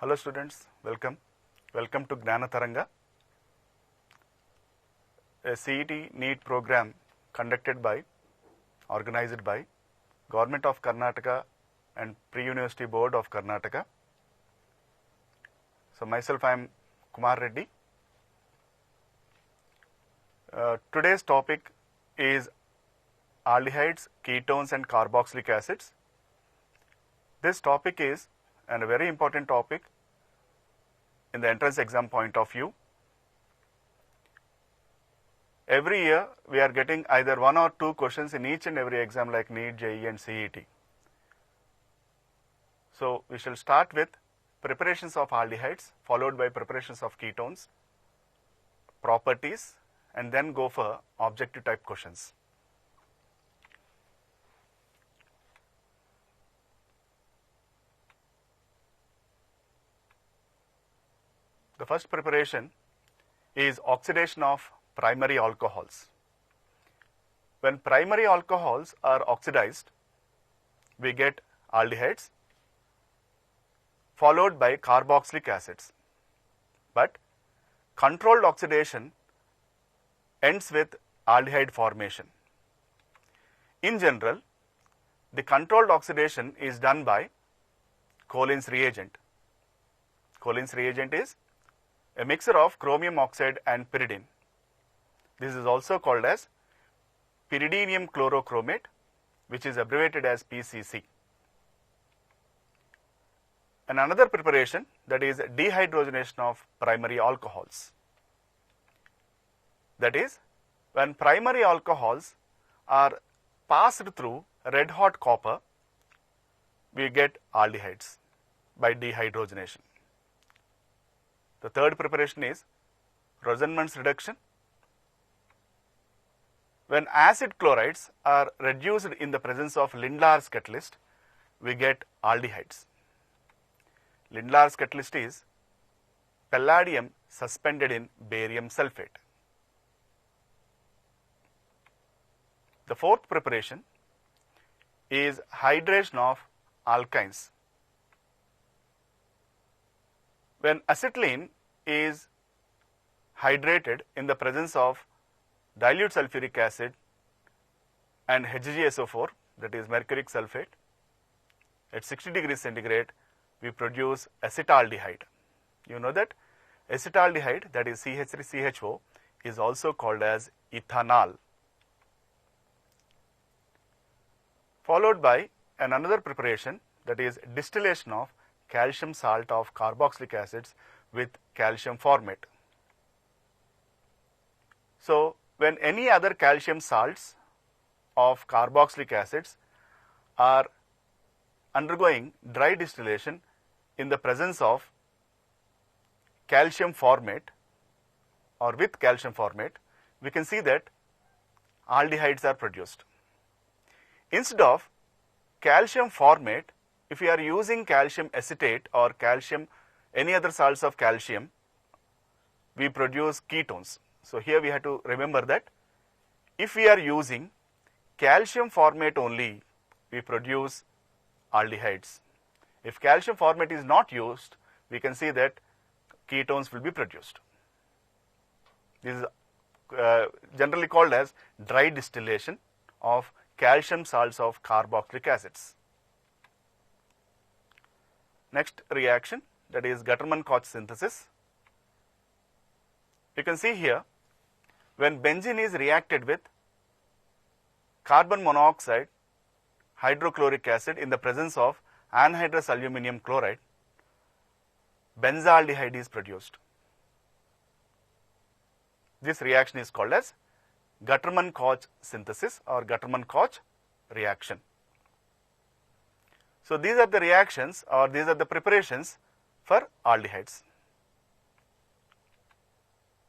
Hello students, welcome. Welcome to Gnana Taranga, a CET NEET program organized by Government of Karnataka and Pre-University Board of Karnataka. So myself, I am Kumar Reddy. Today's topic is aldehydes, ketones and carboxylic acids. This topic is a very important topic in the entrance exam point of view. Every year we are getting either one or two questions in each and every exam like NEET, JEE and CET. So we shall start with preparations of aldehydes followed by preparations of ketones, properties, and then go for objective type questions. The first preparation is oxidation of primary alcohols. When primary alcohols are oxidized, we get aldehydes followed by carboxylic acids. But controlled oxidation ends with aldehyde formation. In general, the controlled oxidation is done by Colin's reagent. Colin's reagent is a mixture of chromium oxide and pyridine. This is also called as pyridinium chlorochromate, which is abbreviated as PCC. And another preparation, that is dehydrogenation of primary alcohols. That is, when primary alcohols are passed through red hot copper, we get aldehydes by dehydrogenation. The third preparation is Rosenmund's reduction. When acid chlorides are reduced in the presence of Lindlar's catalyst, we get aldehydes. Lindlar's catalyst is palladium suspended in barium sulfate. The fourth preparation is hydration of alkynes. When acetylene is hydrated in the presence of dilute sulfuric acid and HgSO4, that is mercuric sulfate, at 60 degrees centigrade, we produce acetaldehyde. You know that acetaldehyde, that is CH3CHO, is also called as ethanol. Followed by another preparation, that is distillation of calcium salt of carboxylic acids with calcium formate. So when any other calcium salts of carboxylic acids are undergoing dry distillation in the presence of calcium formate or with calcium formate, we can see that aldehydes are produced. Instead of calcium formate, if we are using calcium acetate or calcium, any other salts of calcium, we produce ketones. So here we have to remember that if we are using calcium formate only, we produce aldehydes. If calcium formate is not used, we can see that ketones will be produced. This is generally called as dry distillation of calcium salts of carboxylic acids. Next reaction, that is Gattermann-Koch synthesis. You can see here, when benzene is reacted with carbon monoxide, hydrochloric acid in the presence of anhydrous aluminum chloride, benzaldehyde is produced. This reaction is called as Gattermann-Koch synthesis or Gattermann-Koch reaction. So these are the reactions or these are the preparations for aldehydes.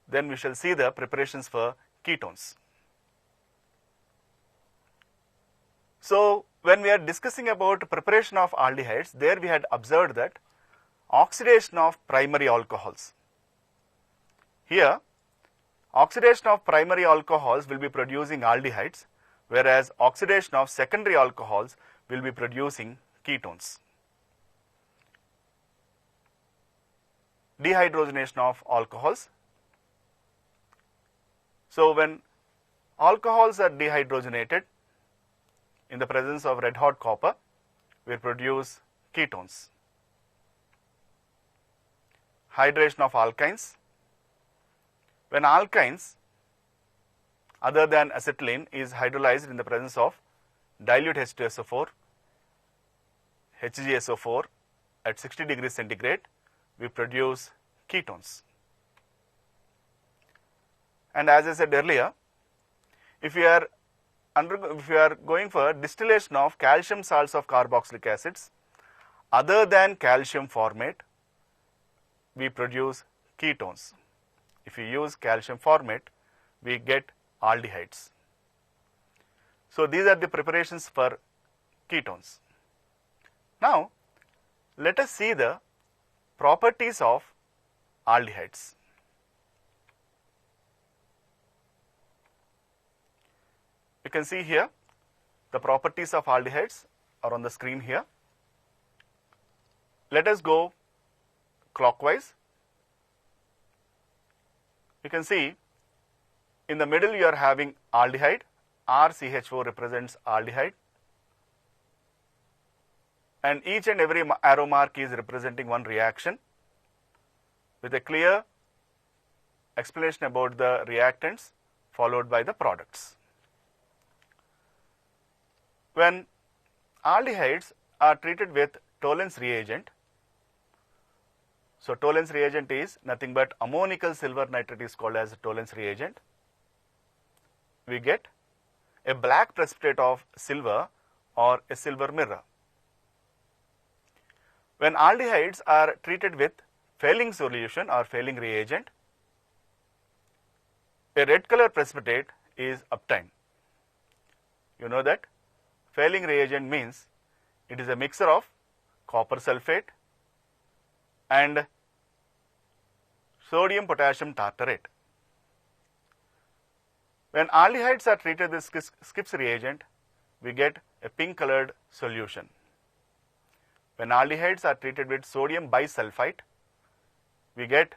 Then we shall see the preparations for ketones. So when we are discussing about preparation of aldehydes, there we had observed that oxidation of primary alcohols. Here, oxidation of primary alcohols will be producing aldehydes, whereas oxidation of secondary alcohols will be producing ketones. dehydrogenation of alcohols. So when alcohols are dehydrogenated in the presence of red hot copper, we produce ketones. Hydration of alkynes. When alkynes other than acetylene is hydrolyzed in the presence of dilute H2SO4, HgSO4 at 60 degrees centigrade, we produce ketones. And as I said earlier, if we are going for distillation of calcium salts of carboxylic acids other than calcium formate, we produce ketones. If we use calcium formate, we get aldehydes. So these are the preparations for ketones. Now let us see the properties of aldehydes. You can see here the properties of aldehydes are on the screen here. Let us go clockwise. You can see in the middle you are having aldehyde, RCH4 represents aldehyde, and each and every arrow mark is representing one reaction with a clear explanation about the reactants followed by the products. When aldehydes are treated with Tollens reagent, so Tollens reagent is nothing but ammonical silver nitrate is called as Tollens reagent. We get a black precipitate of silver or a silver mirror. When aldehydes are treated with Fehling solution or Fehling reagent, a red color precipitate is obtained. You know that Fehling reagent means it is a mixture of copper sulfate and sodium potassium tartarate. When aldehydes are treated with Skipp's reagent, we get a pink colored solution. When aldehydes are treated with sodium bisulfite, we get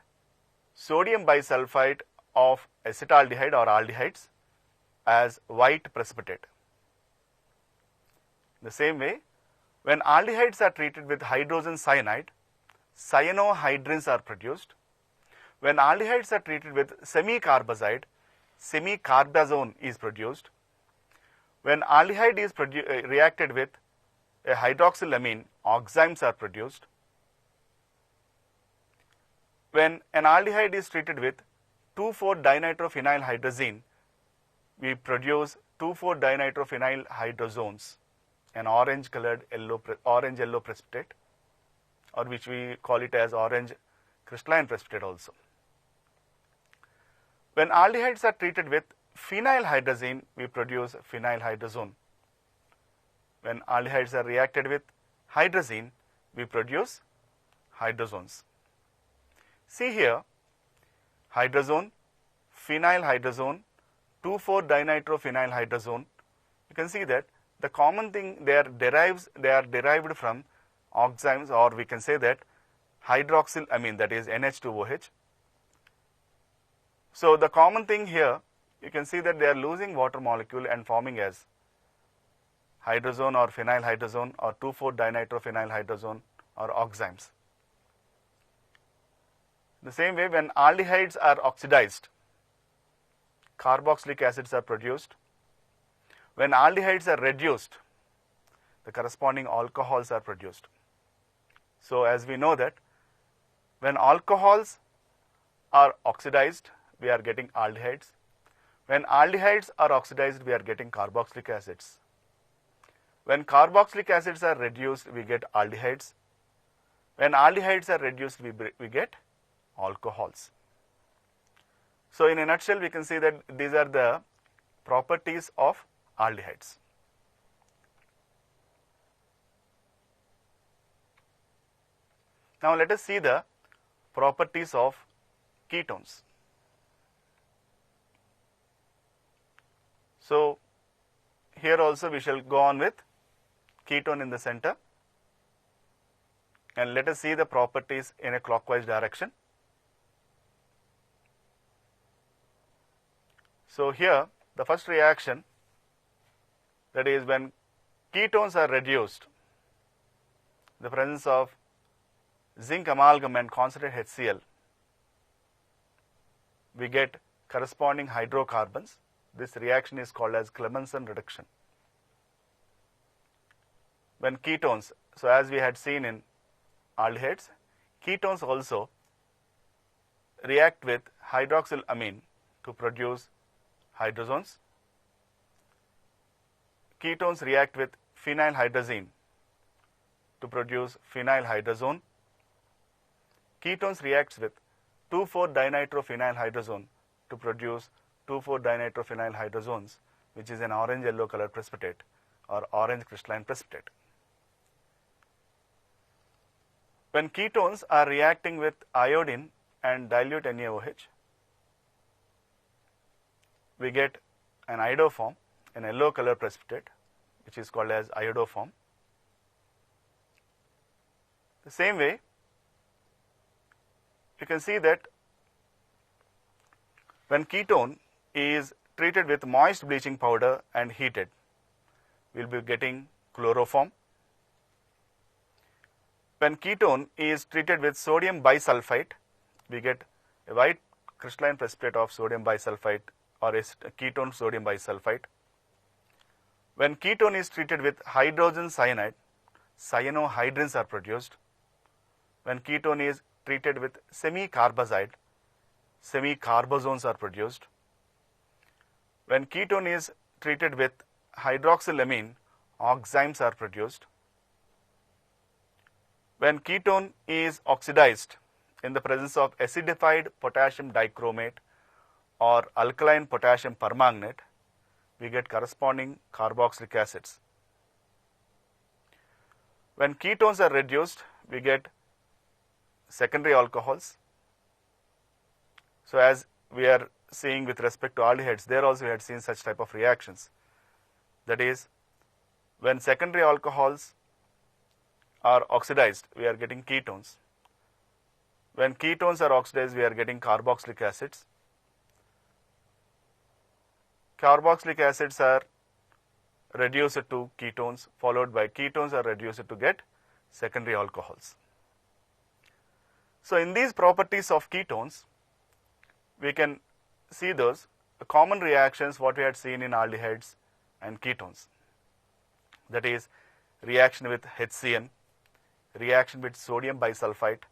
sodium bisulfite of acetaldehyde or aldehydes as white precipitate. The same way, when aldehydes are treated with hydrogen cyanide, cyanohydrins are produced. When aldehydes are treated with semicarbazide, semicarbazone is produced. When aldehyde is reacted with a hydroxylamine, oximes are produced. When an aldehyde is treated with 2,4-dinitrophenylhydrazine, we produce 2,4-dinitrophenylhydrozones, an orange yellow precipitate, or which we call it as orange crystalline precipitate also. When aldehydes are treated with phenylhydrazine, we produce phenylhydrazone. When aldehydes are reacted with hydrazine, we produce hydrozones. See here, hydrazone, phenylhydrazone, 2,4-dinitrophenylhydrazone. You can see that the common thing they are derived from oximes, or we can say that hydroxylamine, that is NH2OH. So the common thing here, you can see that they are losing water molecule and forming as hydrazone or phenylhydrazone or 2,4-dinitrophenylhydrazone or oximes. The same way, when aldehydes are oxidized, carboxylic acids are produced. When aldehydes are reduced, the corresponding alcohols are produced. So as we know that when alcohols are oxidized, we are getting aldehydes. When aldehydes are oxidized, we are getting carboxylic acids. When carboxylic acids are reduced, we get aldehydes. When aldehydes are reduced, we get alcohols. So in a nutshell, we can see that these are the properties of aldehydes. Now let us see the properties of ketones. So here also we shall go on with ketone in the center, and let us see the properties in a clockwise direction. So here the first reaction, that is when ketones are reduced, the presence of zinc amalgam and concentrated HCl, we get corresponding hydrocarbons. This reaction is called as Clemmensen reduction. When ketones, so as we had seen in aldehydes, ketones also react with hydroxylamine to produce hydrozones. Ketones react with phenylhydrazine to produce phenylhydrazone. Ketones reacts with 2,4-dinitrophenylhydrazone to produce 2,4-dinitrophenylhydrozones, which is an orange-yellow color precipitate or orange crystalline precipitate. When ketones are reacting with iodine and dilute NaOH, we get an iodoform, an yellow color precipitate, which is called as iodoform. The same way, you can see that when ketone is treated with moist bleaching powder and heated, we will be getting chloroform. When ketone is treated with sodium bisulfite, we get a white crystalline precipitate of sodium bisulfite or a ketone sodium bisulfite. When ketone is treated with hydrogen cyanide, cyanohydrins are produced. When ketone is treated with semi-carbazide, semi-carbozones are produced. When ketone is treated with hydroxylamine, oximes are produced. When ketone is oxidized in the presence of acidified potassium dichromate or alkaline potassium permanganate, we get corresponding carboxylic acids. When ketones are reduced, we get secondary alcohols. So as we are seeing with respect to aldehydes, there also we had seen such type of reactions. That is, when secondary alcohols are oxidized, we are getting ketones. When ketones are oxidized, we are getting carboxylic acids. Carboxylic acids are reduced to ketones, followed by ketones are reduced to get secondary alcohols. So in these properties of ketones, we can see those common reactions what we had seen in aldehydes and ketones. That is, reaction with HCN, reaction with sodium bisulfite,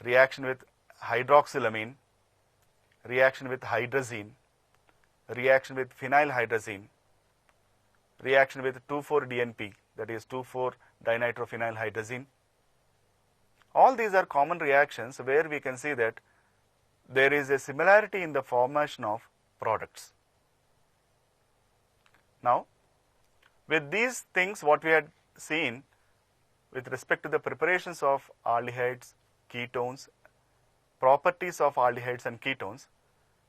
reaction with hydroxylamine, reaction with hydrazine, reaction with phenylhydrazine, reaction with 2,4-DNP, that is 2,4-dinitrophenylhydrazine. All these are common reactions where we can see that there is a similarity in the formation of products. Now, with these things what we had seen with respect to the preparations of aldehydes, ketones, properties of aldehydes and ketones,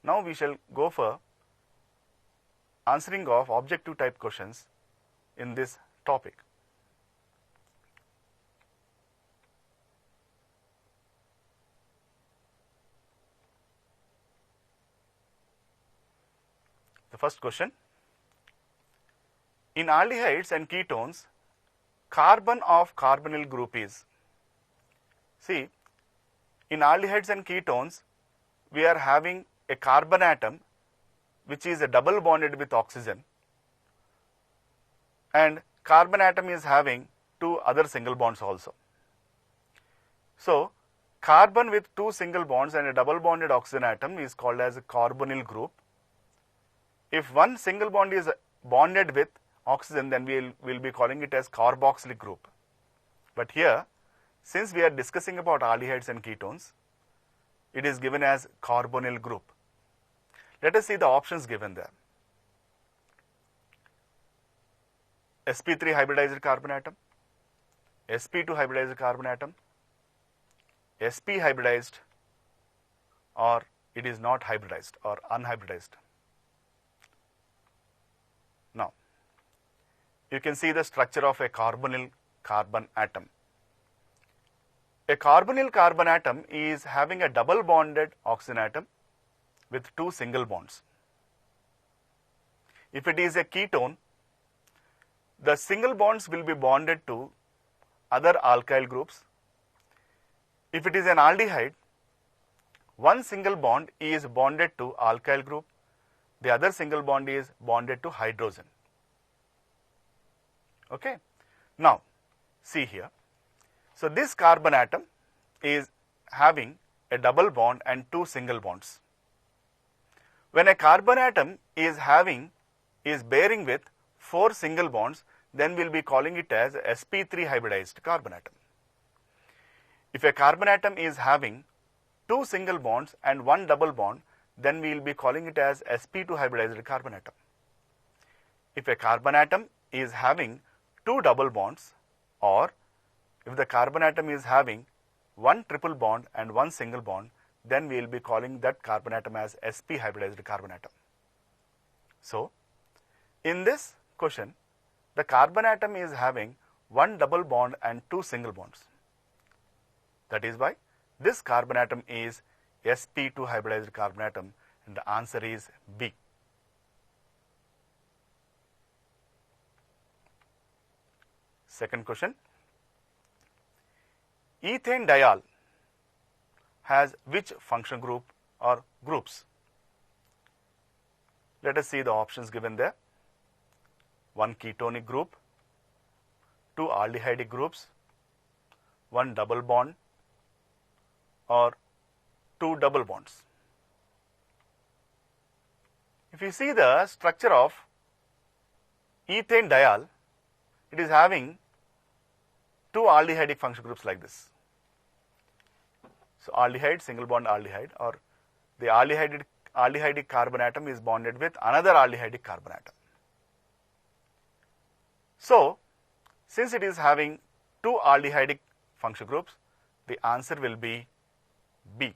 now we shall go for answering of objective type questions in this topic. The first question, in aldehydes and ketones, carbon of carbonyl group is, see, in aldehydes and ketones, we are having a carbon atom which is a double bonded with oxygen, and carbon atom is having two other single bonds also. So carbon with two single bonds and a double bonded oxygen atom is called as a carbonyl group. If one single bond is bonded with oxygen, then we will be calling it as carboxylic group. But here, since we are discussing about aldehydes and ketones, it is given as carbonyl group. Let us see the options given there. sp3 hybridized carbon atom, sp2 hybridized carbon atom, sp hybridized, or it is not hybridized or unhybridized. Now, you can see the structure of a carbonyl carbon atom. A carbonyl carbon atom is having a double bonded oxygen atom with two single bonds. if it is a ketone, the single bonds will be bonded to other alkyl groups. If it is an aldehyde, one single bond is bonded to alkyl group, the other single bond is bonded to hydrogen. Okay. Now, see here. So, this carbon atom is having a double bond and two single bonds. When a carbon atom is bearing with 4 single bonds, then we will be calling it as sp3 hybridized carbon atom. If a carbon atom is having 2 single bonds and 1 double bond, then we will be calling it as sp2 hybridized carbon atom. If a carbon atom is having 2 double bonds, or if the carbon atom is having 1 triple bond and 1 single bond, then we will be calling that carbon atom as sp hybridized carbon atom. So, in this question, the carbon atom is having 1 double bond and 2 single bonds. That is why this carbon atom is sp2 hybridized carbon atom, and the answer is B. Second question, ethane diol has which function group or groups? Let us see the options given there. 1 ketonic group, 2 aldehydic groups, 1 double bond, or 2 double bonds. If you see the structure of ethane diol, it is having 2 aldehydic function groups like this. So, aldehyde, single bond aldehyde, or the aldehydic carbon atom is bonded with another aldehydic carbon atom. So, since it is having 2 aldehydic function groups, the answer will be B.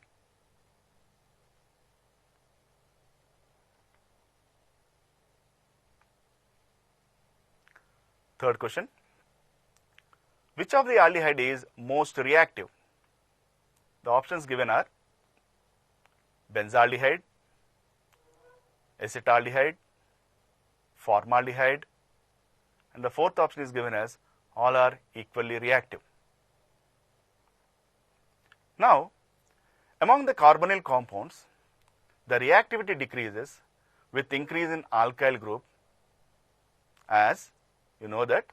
Third question, which of the aldehyde is most reactive? The options given are benzaldehyde, acetaldehyde, formaldehyde, and the fourth option is given as all are equally reactive. Now, among the carbonyl compounds, the reactivity decreases with increase in alkyl group, as you know that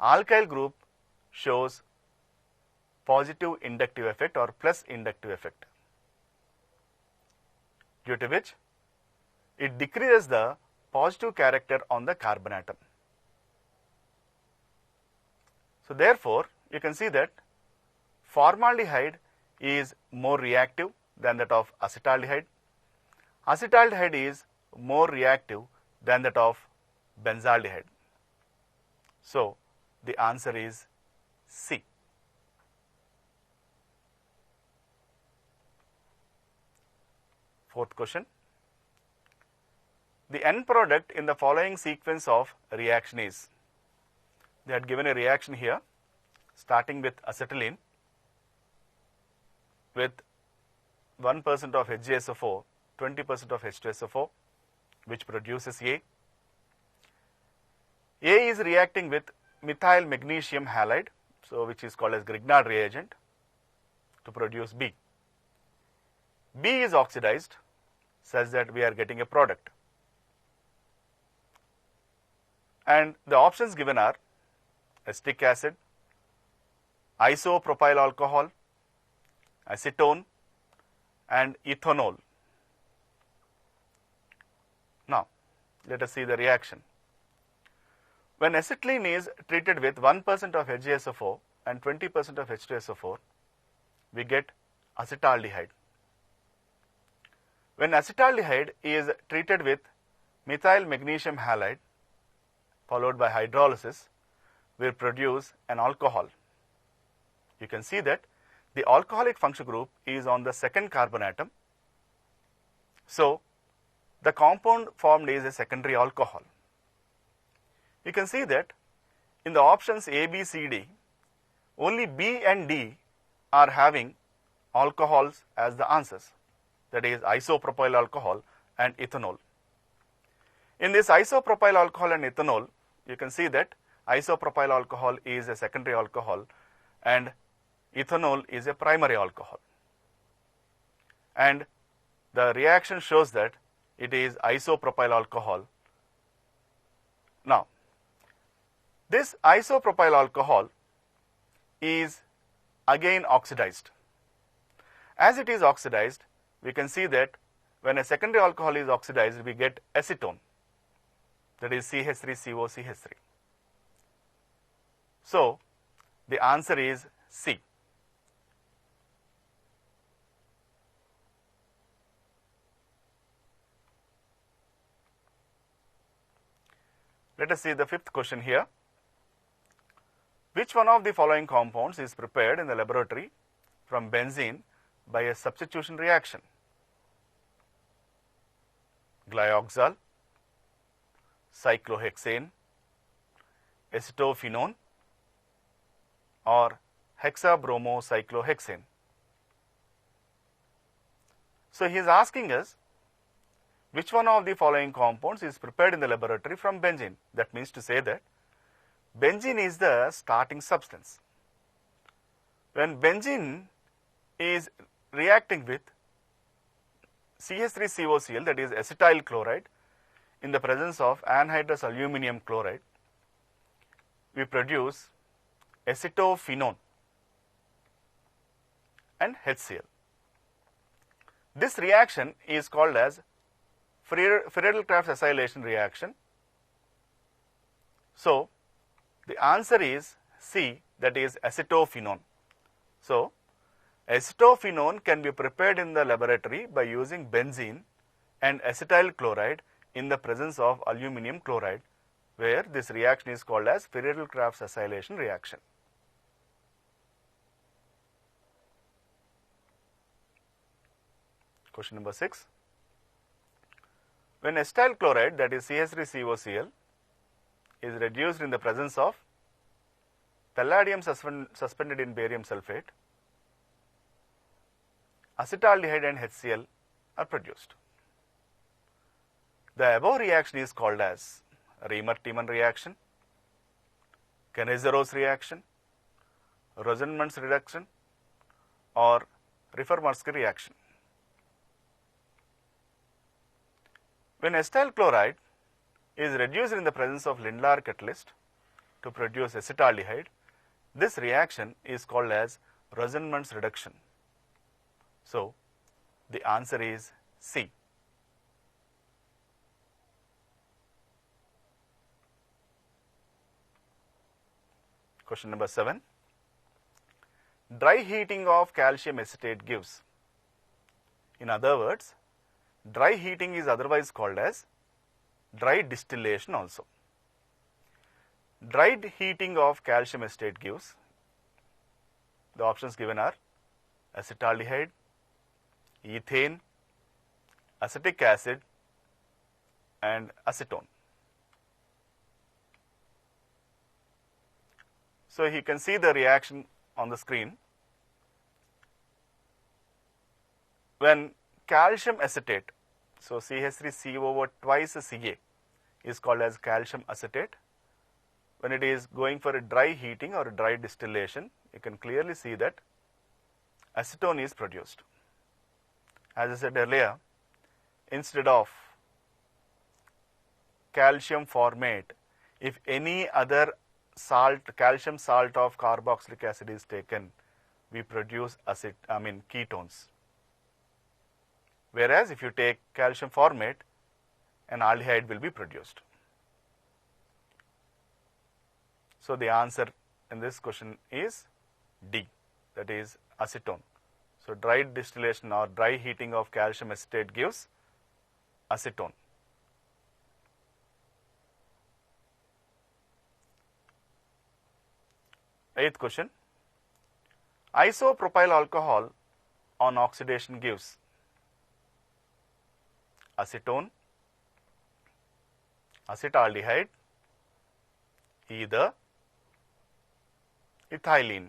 alkyl group shows positive inductive effect or plus inductive effect, due to which it decreases the positive character on the carbon atom. So, therefore, you can see that formaldehyde is more reactive than that of acetaldehyde. Acetaldehyde is more reactive than that of benzaldehyde. So, the answer is C. Fourth question, the end product in the following sequence of reaction is. They had given a reaction here starting with acetylene with 1% of HgSO4, 20% of H2SO4, which produces A. A is reacting with methyl magnesium halide, so which is called as Grignard reagent, to produce B. B is oxidized such that we are getting a product. And the options given are acetic acid, isopropyl alcohol, acetone, and ethanol. Now, let us see the reaction. When acetylene is treated with 1% of HgSO4 and 20% of H2SO4, we get acetaldehyde. When acetaldehyde is treated with methyl magnesium halide followed by hydrolysis, will produce an alcohol. You can see that the alcoholic function group is on the second carbon atom. So, the compound formed is a secondary alcohol. You can see that in the options A, B, C, D, only B and D are having alcohols as the answers, that is isopropyl alcohol and ethanol. In this isopropyl alcohol and ethanol, you can see that isopropyl alcohol is a secondary alcohol and ethanol is a primary alcohol. And the reaction shows that it is isopropyl alcohol. Now, this isopropyl alcohol is again oxidized. As it is oxidized, we can see that when a secondary alcohol is oxidized, we get acetone, that is CH3COCH3. So, the answer is C. Let us see the fifth question here. Which one of the following compounds is prepared in the laboratory from benzene by a substitution reaction? Glyoxal, cyclohexane, acetophenone, or hexabromocyclohexane. So, he is asking us which one of the following compounds is prepared in the laboratory from benzene. That means to say that benzene is the starting substance. When benzene is reacting with CH3COCl, that is acetyl chloride, in the presence of anhydrous aluminum chloride, we produce acetophenone and HCl. This reaction is called as Friedel-Crafts acylation reaction. So, the answer is C, that is acetophenone. So, acetophenone can be prepared in the laboratory by using benzene and acetyl chloride in the presence of aluminum chloride, where this reaction is called as Friedel-Crafts acylation reaction. Question number 6. When acetyl chloride, that is CH3COCl, is reduced in the presence of palladium suspended in barium sulfate, acetaldehyde and HCl are produced. The above reaction is called as Riemer-Tiemann reaction, Kennesaros reaction, Rosenmund's reduction, or Riffer-Mursky reaction. When acetyl chloride is reduced in the presence of Lindlar catalyst to produce acetaldehyde, this reaction is called as Rosenmund's reduction. So, the answer is C. Question number 7. Dry heating of calcium acetate gives. In other words, dry heating is otherwise called as dry distillation also. Dry heating of calcium acetate gives, the options given are acetaldehyde, ethane, acetic acid, and acetone. So, you can see the reaction on the screen. When calcium acetate, so CH3CO over twice Ca is called as calcium acetate. When it is going for a dry heating or a dry distillation, you can clearly see that acetone is produced. As I said earlier, instead of calcium formate, if any other salt, calcium salt of carboxylic acid is taken, we produce ketones. Whereas if you take calcium formate, an aldehyde will be produced. So, the answer in this question is D, that is acetone. So, dry distillation or dry heating of calcium acetate gives acetone. Eighth question. Isopropyl alcohol on oxidation gives acetone, acetaldehyde, either ethylene.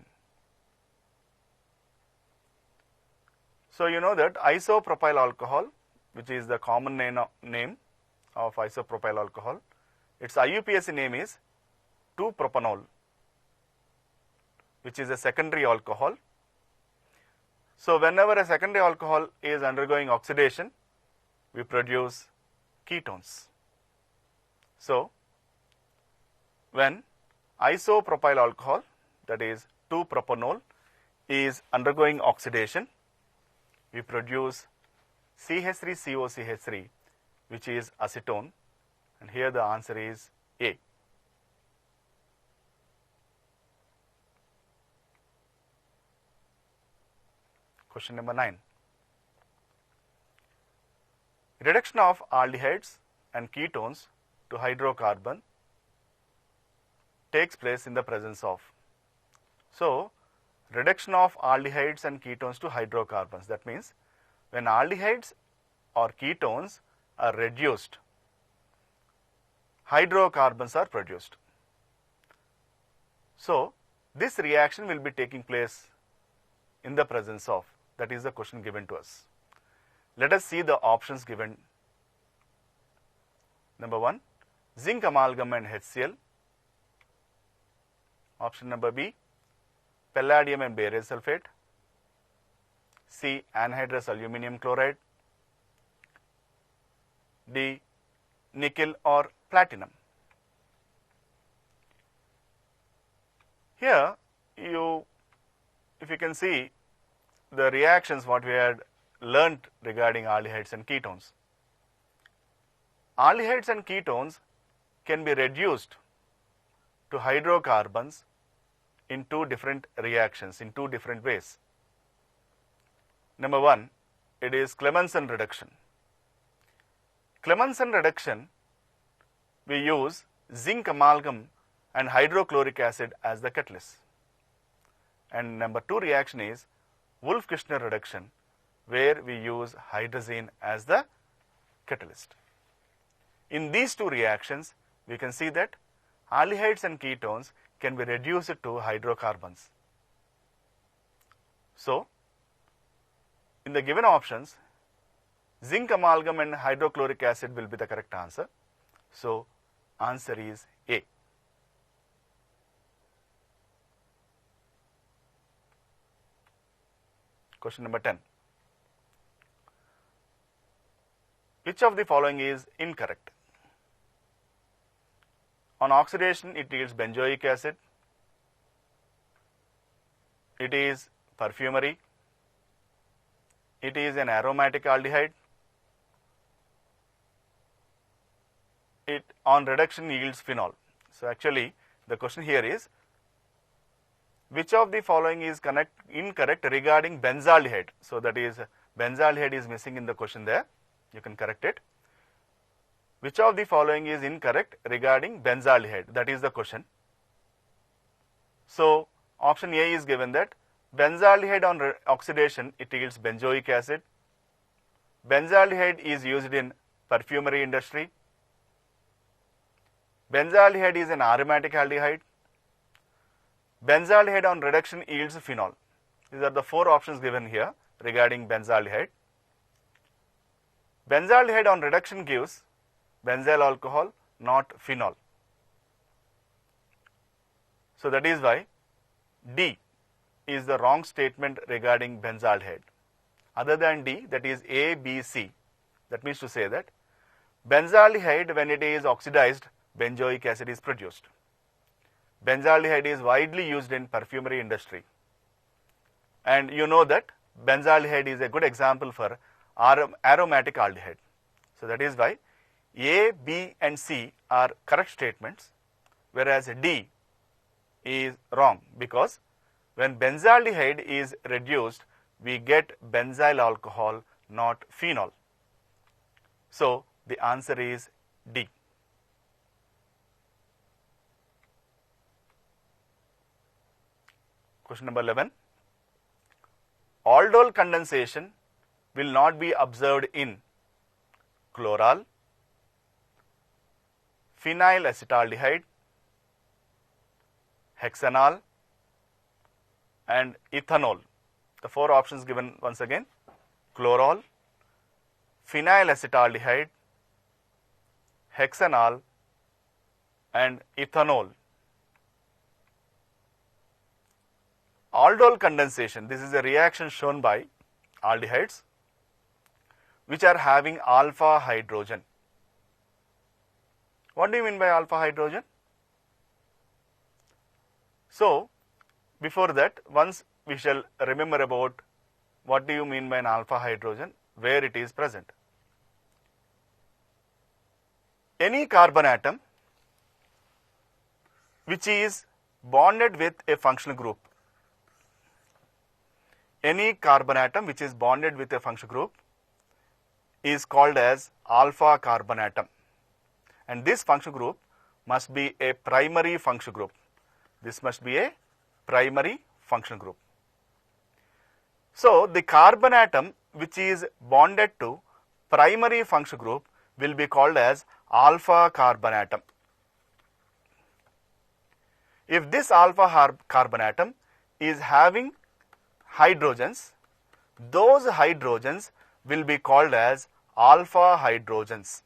So, you know that isopropyl alcohol, which is the common name of isopropyl alcohol. Its IUPAC name is 2-propanol, which is a secondary alcohol. So whenever a secondary alcohol is undergoing oxidation, we produce ketones. So when isopropyl alcohol, that is 2-propanol, is undergoing oxidation, we produce CH3COCH3, which is acetone, and here the answer is A. Question number 9. Reduction of aldehydes and ketones to hydrocarbon takes place in the presence of. So reduction of aldehydes and ketones to hydrocarbons, that means when aldehydes or ketones are reduced, hydrocarbons are produced. So this reaction will be taking place in the presence of, that is the question given to us. Let us see the options given. Number 1, zinc amalgam and HCl. Option number B, palladium and barium sulfate. C, anhydrous aluminum chloride. D, nickel or platinum. Here if you can see the reactions what we had learnt regarding aldehydes and ketones. Aldehydes and ketones can be reduced to hydrocarbons in two different reactions, in two different ways. Number 1, it is Clemmensen reduction. Clemmensen reduction, we use zinc amalgam and hydrochloric acid as the catalyst. And number 2 reaction is Wolff-Kishner reduction, where we use hydrazine as the catalyst. In these two reactions, we can see that aldehydes and ketones can be reduced to hydrocarbons. So in the given options, zinc amalgam and hydrochloric acid will be the correct answer. So answer is A. Question number 10. Which of the following is incorrect? On oxidation, it yields benzoic acid. It is perfumery. It is an aromatic aldehyde. It on reduction yields phenol. So actually the question here is, which of the following is incorrect regarding benzaldehyde? So that is, benzaldehyde is missing in the question there. You can correct it. Which of the following is incorrect regarding benzaldehyde? That is the question. So option A is given that benzaldehyde on oxidation, it yields benzoic acid. Benzaldehyde is used in perfumery industry. Benzaldehyde is an aromatic aldehyde. Benzaldehyde on reduction yields phenol. These are the 4 options given here regarding benzaldehyde. Benzaldehyde on reduction gives benzyl alcohol, not phenol. So that is why D is the wrong statement regarding benzaldehyde. Other than D, that is A, B, C. That means to say that benzaldehyde, when it is oxidized, benzoic acid is produced. Benzaldehyde is widely used in perfumery industry. And you know that benzaldehyde is a good example for aromatic aldehyde. So that is why A, B and C are correct statements, whereas D is wrong, because when benzaldehyde is reduced, we get benzyl alcohol, not phenol. So the answer is D. Question number 11. Aldol condensation will not be observed in chloral, phenyl acetaldehyde, hexanol and ethanol. The 4 options given once again: chloral, phenyl acetaldehyde, hexanol and ethanol. Aldol condensation, this is a reaction shown by aldehydes which are having alpha hydrogen. What do you mean by alpha hydrogen? So, before that, once we shall remember about what do you mean by an alpha hydrogen, where it is present. Any carbon atom which is bonded with a functional group, any carbon atom which is bonded with a functional group is called as alpha carbon atom, and this functional group must be a primary functional group. This must be a primary functional group. So, the carbon atom which is bonded to primary functional group will be called as alpha carbon atom. If this alpha carbon atom is having hydrogens, those hydrogens will be called as alpha hydrogens.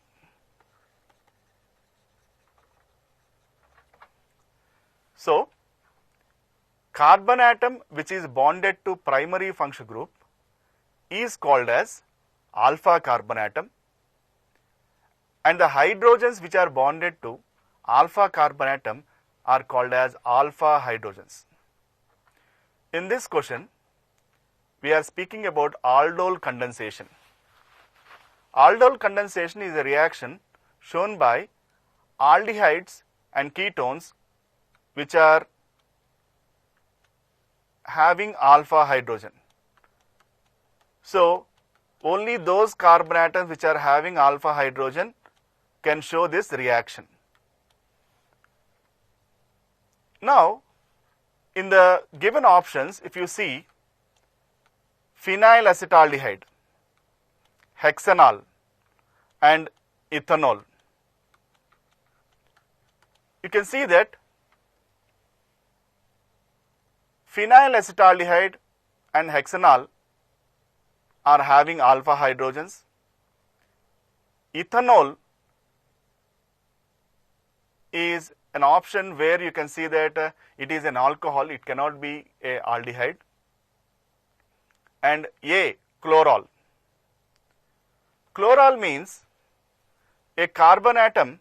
So, carbon atom which is bonded to primary functional group is called as alpha carbon atom, and the hydrogens which are bonded to alpha carbon atom are called as alpha hydrogens. In this question, we are speaking about aldol condensation. Aldol condensation is a reaction shown by aldehydes and ketones which are having alpha hydrogen. So, only those carbon atoms which are having alpha hydrogen can show this reaction. Now, in the given options, if you see phenylacetaldehyde, hexanol and ethanol, you can see that phenylacetaldehyde and hexanol are having alpha hydrogens. Ethanol is an option where you can see that it is an alcohol, it cannot be a aldehyde. And A, chlorol. Chlorol means a carbon atom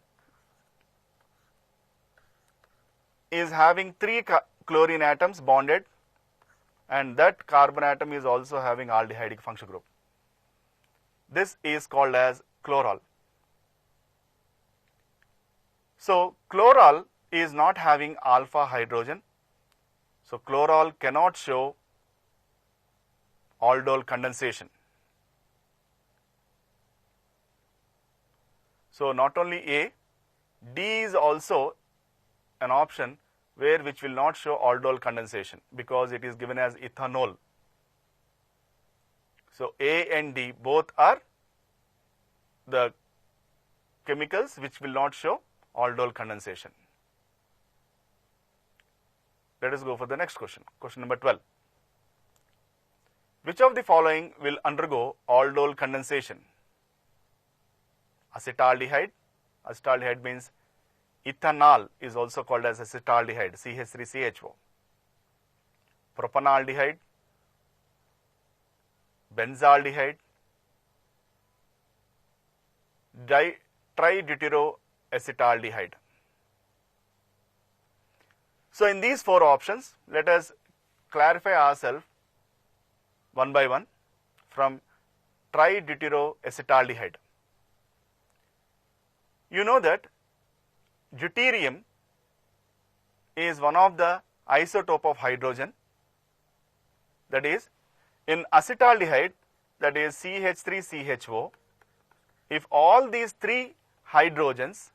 is having 3 chlorine atoms bonded, and that carbon atom is also having aldehydic functional group. This is called as chlorol. So, chlorol is not having alpha hydrogen. So, chlorol cannot show aldol condensation. So, not only A, D is also an option where which will not show aldol condensation because it is given as ethanol. So, A and D both are the chemicals which will not show aldol condensation. Let us go for the next question. Question number 12. Which of the following will undergo aldol condensation? Acetaldehyde. Acetaldehyde means ethanol is also called as acetaldehyde, CH3CHO. Propanaldehyde, benzaldehyde, trideuteroacetaldehyde. So, in these 4 options, let us clarify ourselves one by one from trideuteroacetaldehyde. You know that deuterium is one of the isotope of hydrogen, that is in acetaldehyde, that is CH3CHO. If all these 3 hydrogens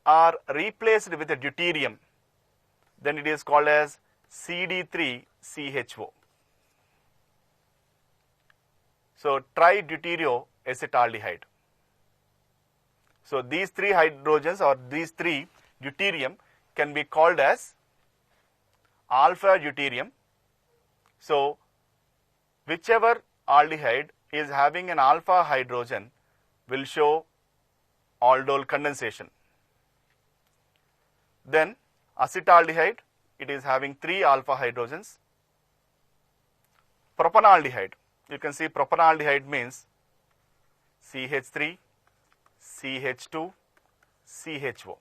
are replaced with a deuterium, then it is called as CD3CHO. So, trideuteroacetaldehyde. So, these 3 hydrogens or these 3 deuterium can be called as alpha deuterium. So, whichever aldehyde is having an alpha hydrogen will show aldol condensation. Then acetaldehyde, it is having 3 alpha hydrogens. Propanaldehyde, you can see propanaldehyde means CH3, CH2, CHO.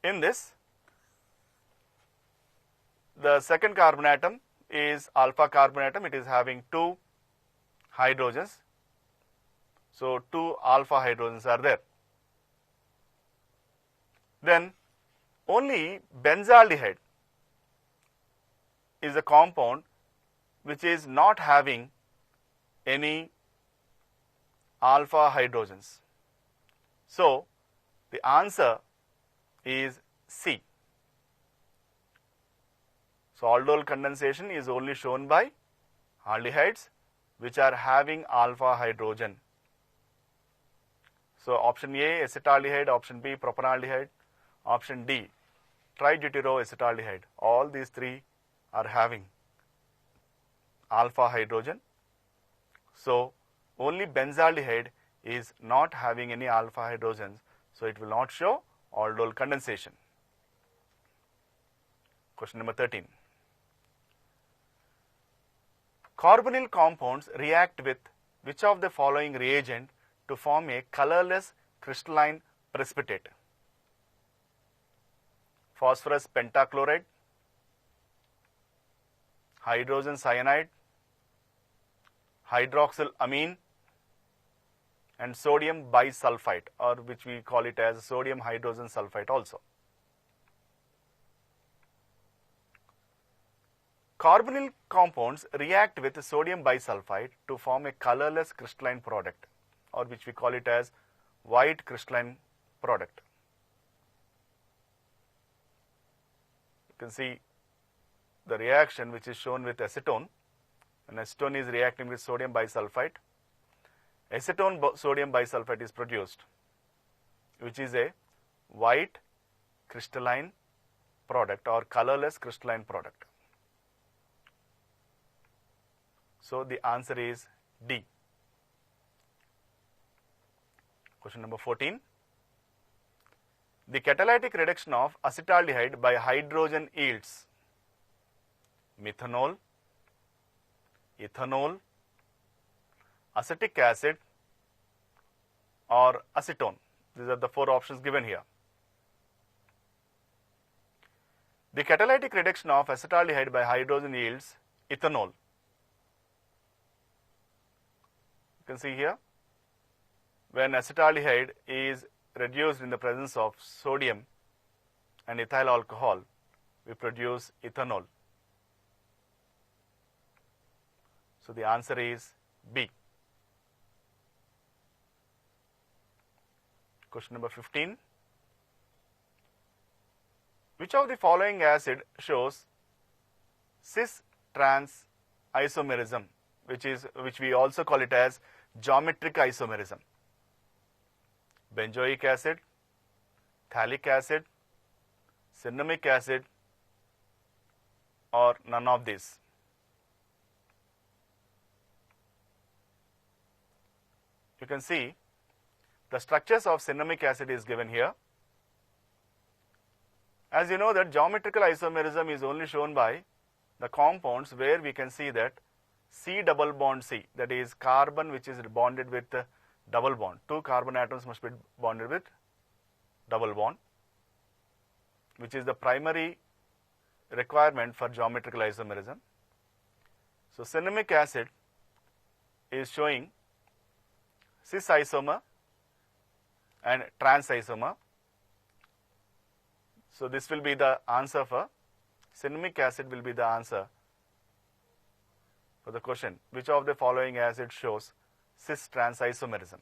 In this, the second carbon atom is alpha carbon atom, it is having 2 hydrogens. So 2 alpha hydrogens are there. Then only benzaldehyde is a compound which is not having any alpha hydrogens. So the answer is C. So aldol condensation is only shown by aldehydes which are having alpha hydrogen. So option A acetaldehyde, option B propanaldehyde, option D tributyroacetaldehyde. All these 3 are having alpha hydrogen. So only benzaldehyde is not having any alpha hydrogens, so it will not show aldol condensation. Question number 13. Carbonyl compounds react with which of the following reagent to form a colorless crystalline precipitate? Phosphorus pentachloride, hydrogen cyanide, hydroxyl amine, and sodium bisulfite, or which we call it as sodium hydrogen sulfite also. Carbonyl compounds react with sodium bisulfite to form a colorless crystalline product, or which we call it as white crystalline product. You can see the reaction which is shown with acetone, and acetone is reacting with sodium bisulfite. Acetone sodium bisulfite is produced, which is a white crystalline product or colorless crystalline product. So the answer is D. Question number 14. The catalytic reduction of acetaldehyde by hydrogen yields methanol, ethanol, acetic acid, or acetone. These are the 4 options given here. The catalytic reduction of acetaldehyde by hydrogen yields ethanol. You can see here, when acetaldehyde is reduced in the presence of sodium and ethyl alcohol, we produce ethanol. So the answer is B. Question number 15. Which of the following acid shows cis-trans isomerism, which we also call it as geometric isomerism? Benzoic acid, phthalic acid, cinnamic acid, or none of these? You can see the structures of cinnamic acid is given here. As you know that geometrical isomerism is only shown by the compounds where we can see that C double bond C, that is carbon which is bonded with double bond. 2 carbon atoms must be bonded with double bond, which is the primary requirement for geometrical isomerism. So cinnamic acid is showing cis isomer and trans isomer. So this will be the answer for cinnamic acid will be the answer for the question. Which of the following acid shows cis-trans isomerism?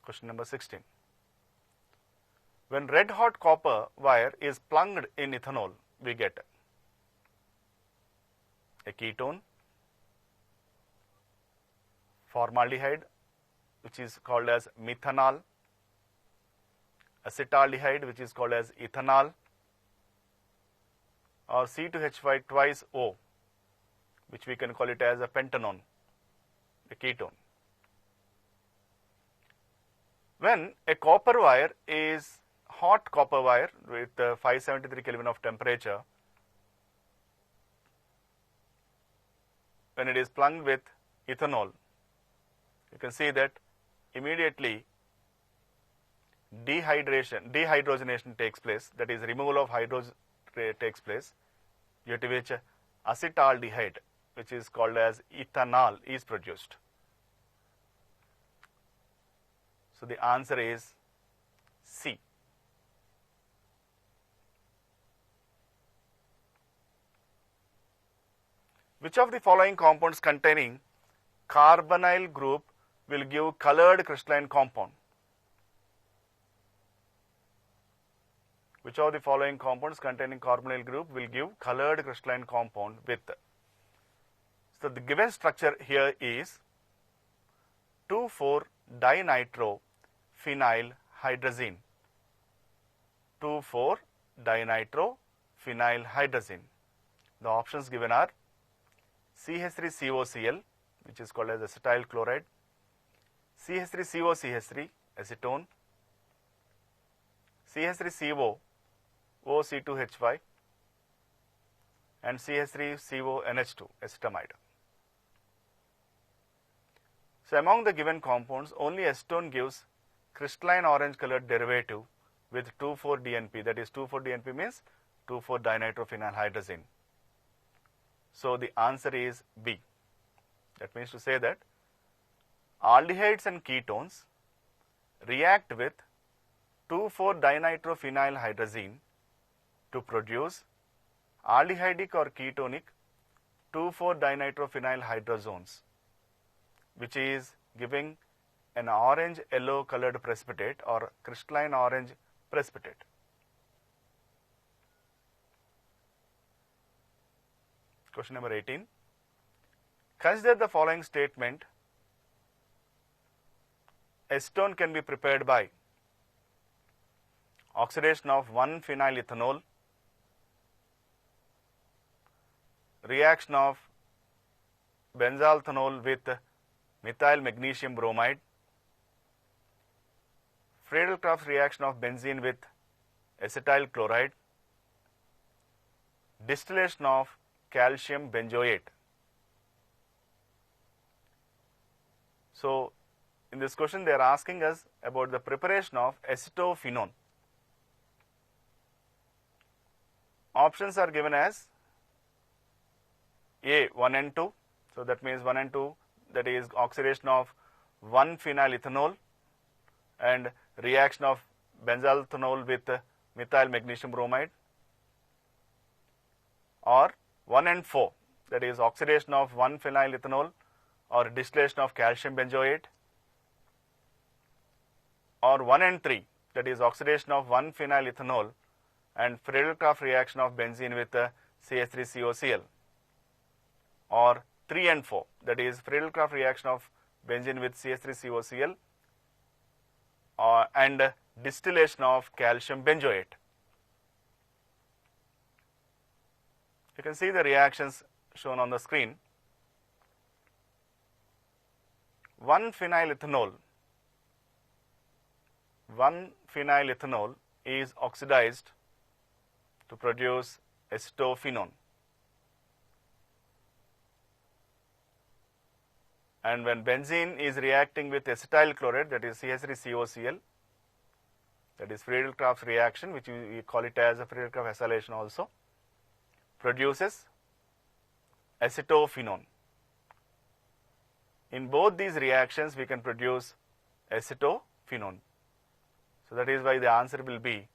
Question number 16. When red hot copper wire is plunged in ethanol, we get a ketone, formaldehyde, which is called as methanol, acetaldehyde, which is called as ethanol, or C2H5 twice O, which we can call it as a pentanone. the ketone. When a copper wire is hot copper wire with 573 Kelvin of temperature, when it is plugged with ethanol, you can see that immediately dehydrogenation takes place, that is removal of hydrogen takes place, due to which acetaldehyde, which is called as ethanol, is produced. So the answer is C. Which of the following compounds containing carbonyl group will give colored crystalline compound? Which of the following compounds containing carbonyl group will give colored crystalline compound with? So the given structure here is 2,4-dinitrophenylhydrazine. 2,4-dinitrophenylhydrazine. The options given are CH3COCl, which is called as acetyl chloride, CH3COCH3, acetone, CH3CO, OC2H5, and CH3CONH2, acetamide. So among the given compounds, only acetone gives crystalline orange colored derivative with 2,4-DNP, that is 2,4-DNP means 2,4-dinitrophenylhydrazine. So the answer is B. That means to say that aldehydes and ketones react with 2,4-dinitrophenylhydrazine to produce aldehydic or ketonic 2,4-dinitrophenylhydrozones, which is giving an orange yellow colored precipitate or crystalline orange precipitate. Question number 18. Consider the following statement. Acetone can be prepared by oxidation of 1-phenylethanol, reaction of benzalthanol with methyl magnesium bromide, Friedel-Crafts reaction of benzene with acetyl chloride, distillation of calcium benzoate. So in this question they are asking us about the preparation of acetophenone. Options are given as A, 1 and 2. So that means 1 and 2, that is oxidation of 1-phenylethanol and reaction of benzalthanol with methyl magnesium bromide, or 1 and 4, that is oxidation of 1-phenylethanol or distillation of calcium benzoate, or 1 and 3, that is oxidation of 1-phenylethanol and Friedel-Crafts reaction of benzene with CH3COCl, or 3 and 4, that is Friedel-Crafts reaction of benzene with CH3COCl and distillation of calcium benzoate. You can see the reactions shown on the screen. 1-phenylethanol is oxidized to produce acetophenone, and when benzene is reacting with acetyl chloride, that is CH3COCl, that is Friedel-Crafts reaction, which we call it as a Friedel-Crafts acylation also, produces acetophenone. In both these reactions we can produce acetophenone. So that is why the answer will be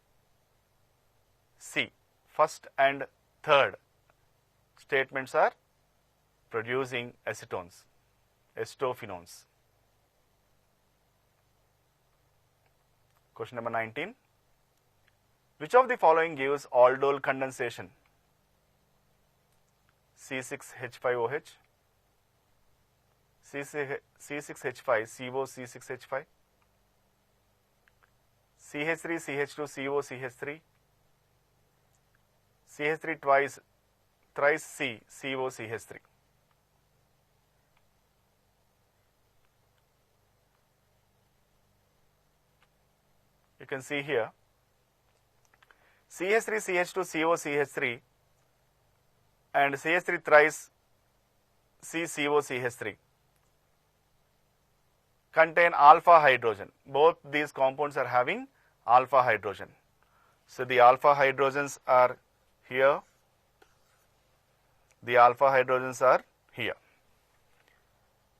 C. First and third statements are producing acetones, acetophenones. Question number 19. Which of the following gives aldol condensation? C6H5OH, C6H5CO, C6H5, CH3CH2CO, CH3 thrice C, CO, CH3. can see here CH3CH2 COCH3 and CH3 thrice CCOCH3 contain alpha hydrogen. Both these compounds are having alpha hydrogen. So the alpha hydrogens are here, the alpha hydrogens are here.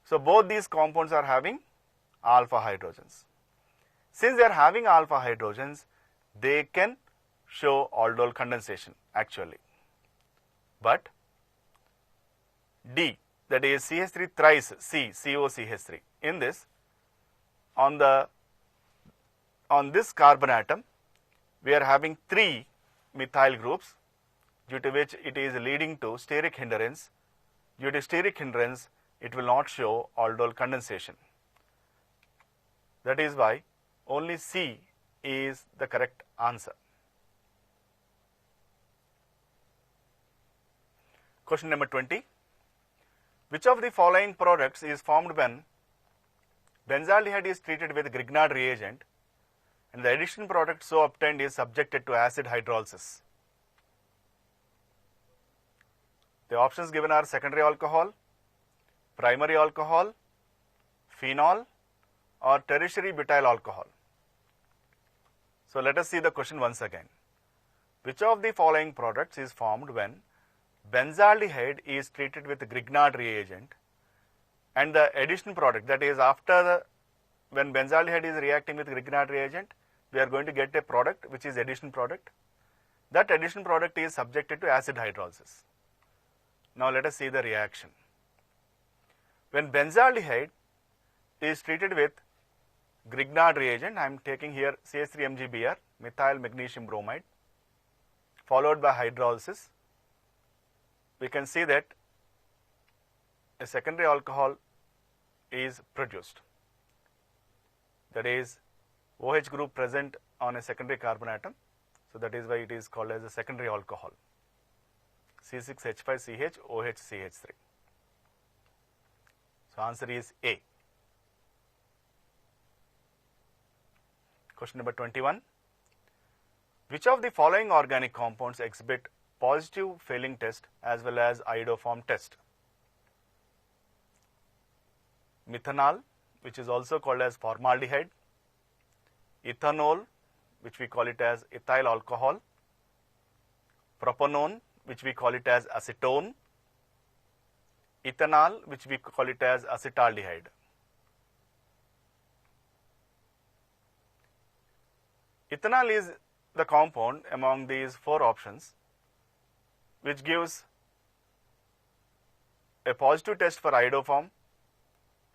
So both these compounds are having alpha hydrogens. Since they are having alpha hydrogens, they can show aldol condensation actually. But D, that is CH3 thrice COCH3, in this, on this carbon atom, we are having 3 methyl groups, due to which it is leading to steric hindrance. Due to steric hindrance, it will not show aldol condensation. That is why only C is the correct answer. Question number 20. Which of the following products is formed when benzaldehyde is treated with Grignard reagent and the addition product so obtained is subjected to acid hydrolysis? The options given are secondary alcohol, primary alcohol, phenol, or tertiary butyl alcohol. So let us see the question once again. Which of the following products is formed when benzaldehyde is treated with Grignard reagent and the addition product, that is when benzaldehyde is reacting with Grignard reagent, we are going to get a product which is addition product. That addition product is subjected to acid hydrolysis. Now let us see the reaction. When benzaldehyde is treated with Grignard reagent, I am taking here CH3MgBr, methyl magnesium bromide, followed by hydrolysis, we can see that a secondary alcohol is produced. That is OH group present on a secondary carbon atom. So that is why it is called as a secondary alcohol, C6H5CH OHCH3. So answer is A. Question number 21. Which of the following organic compounds exhibit positive Fehling test as well as iodoform test? Methanol, which is also called as formaldehyde, ethanol, which we call it as ethyl alcohol, propanone, which we call it as acetone, ethanol, which we call it as acetaldehyde. Ethanol is the compound among these 4 options which gives a positive test for iodoform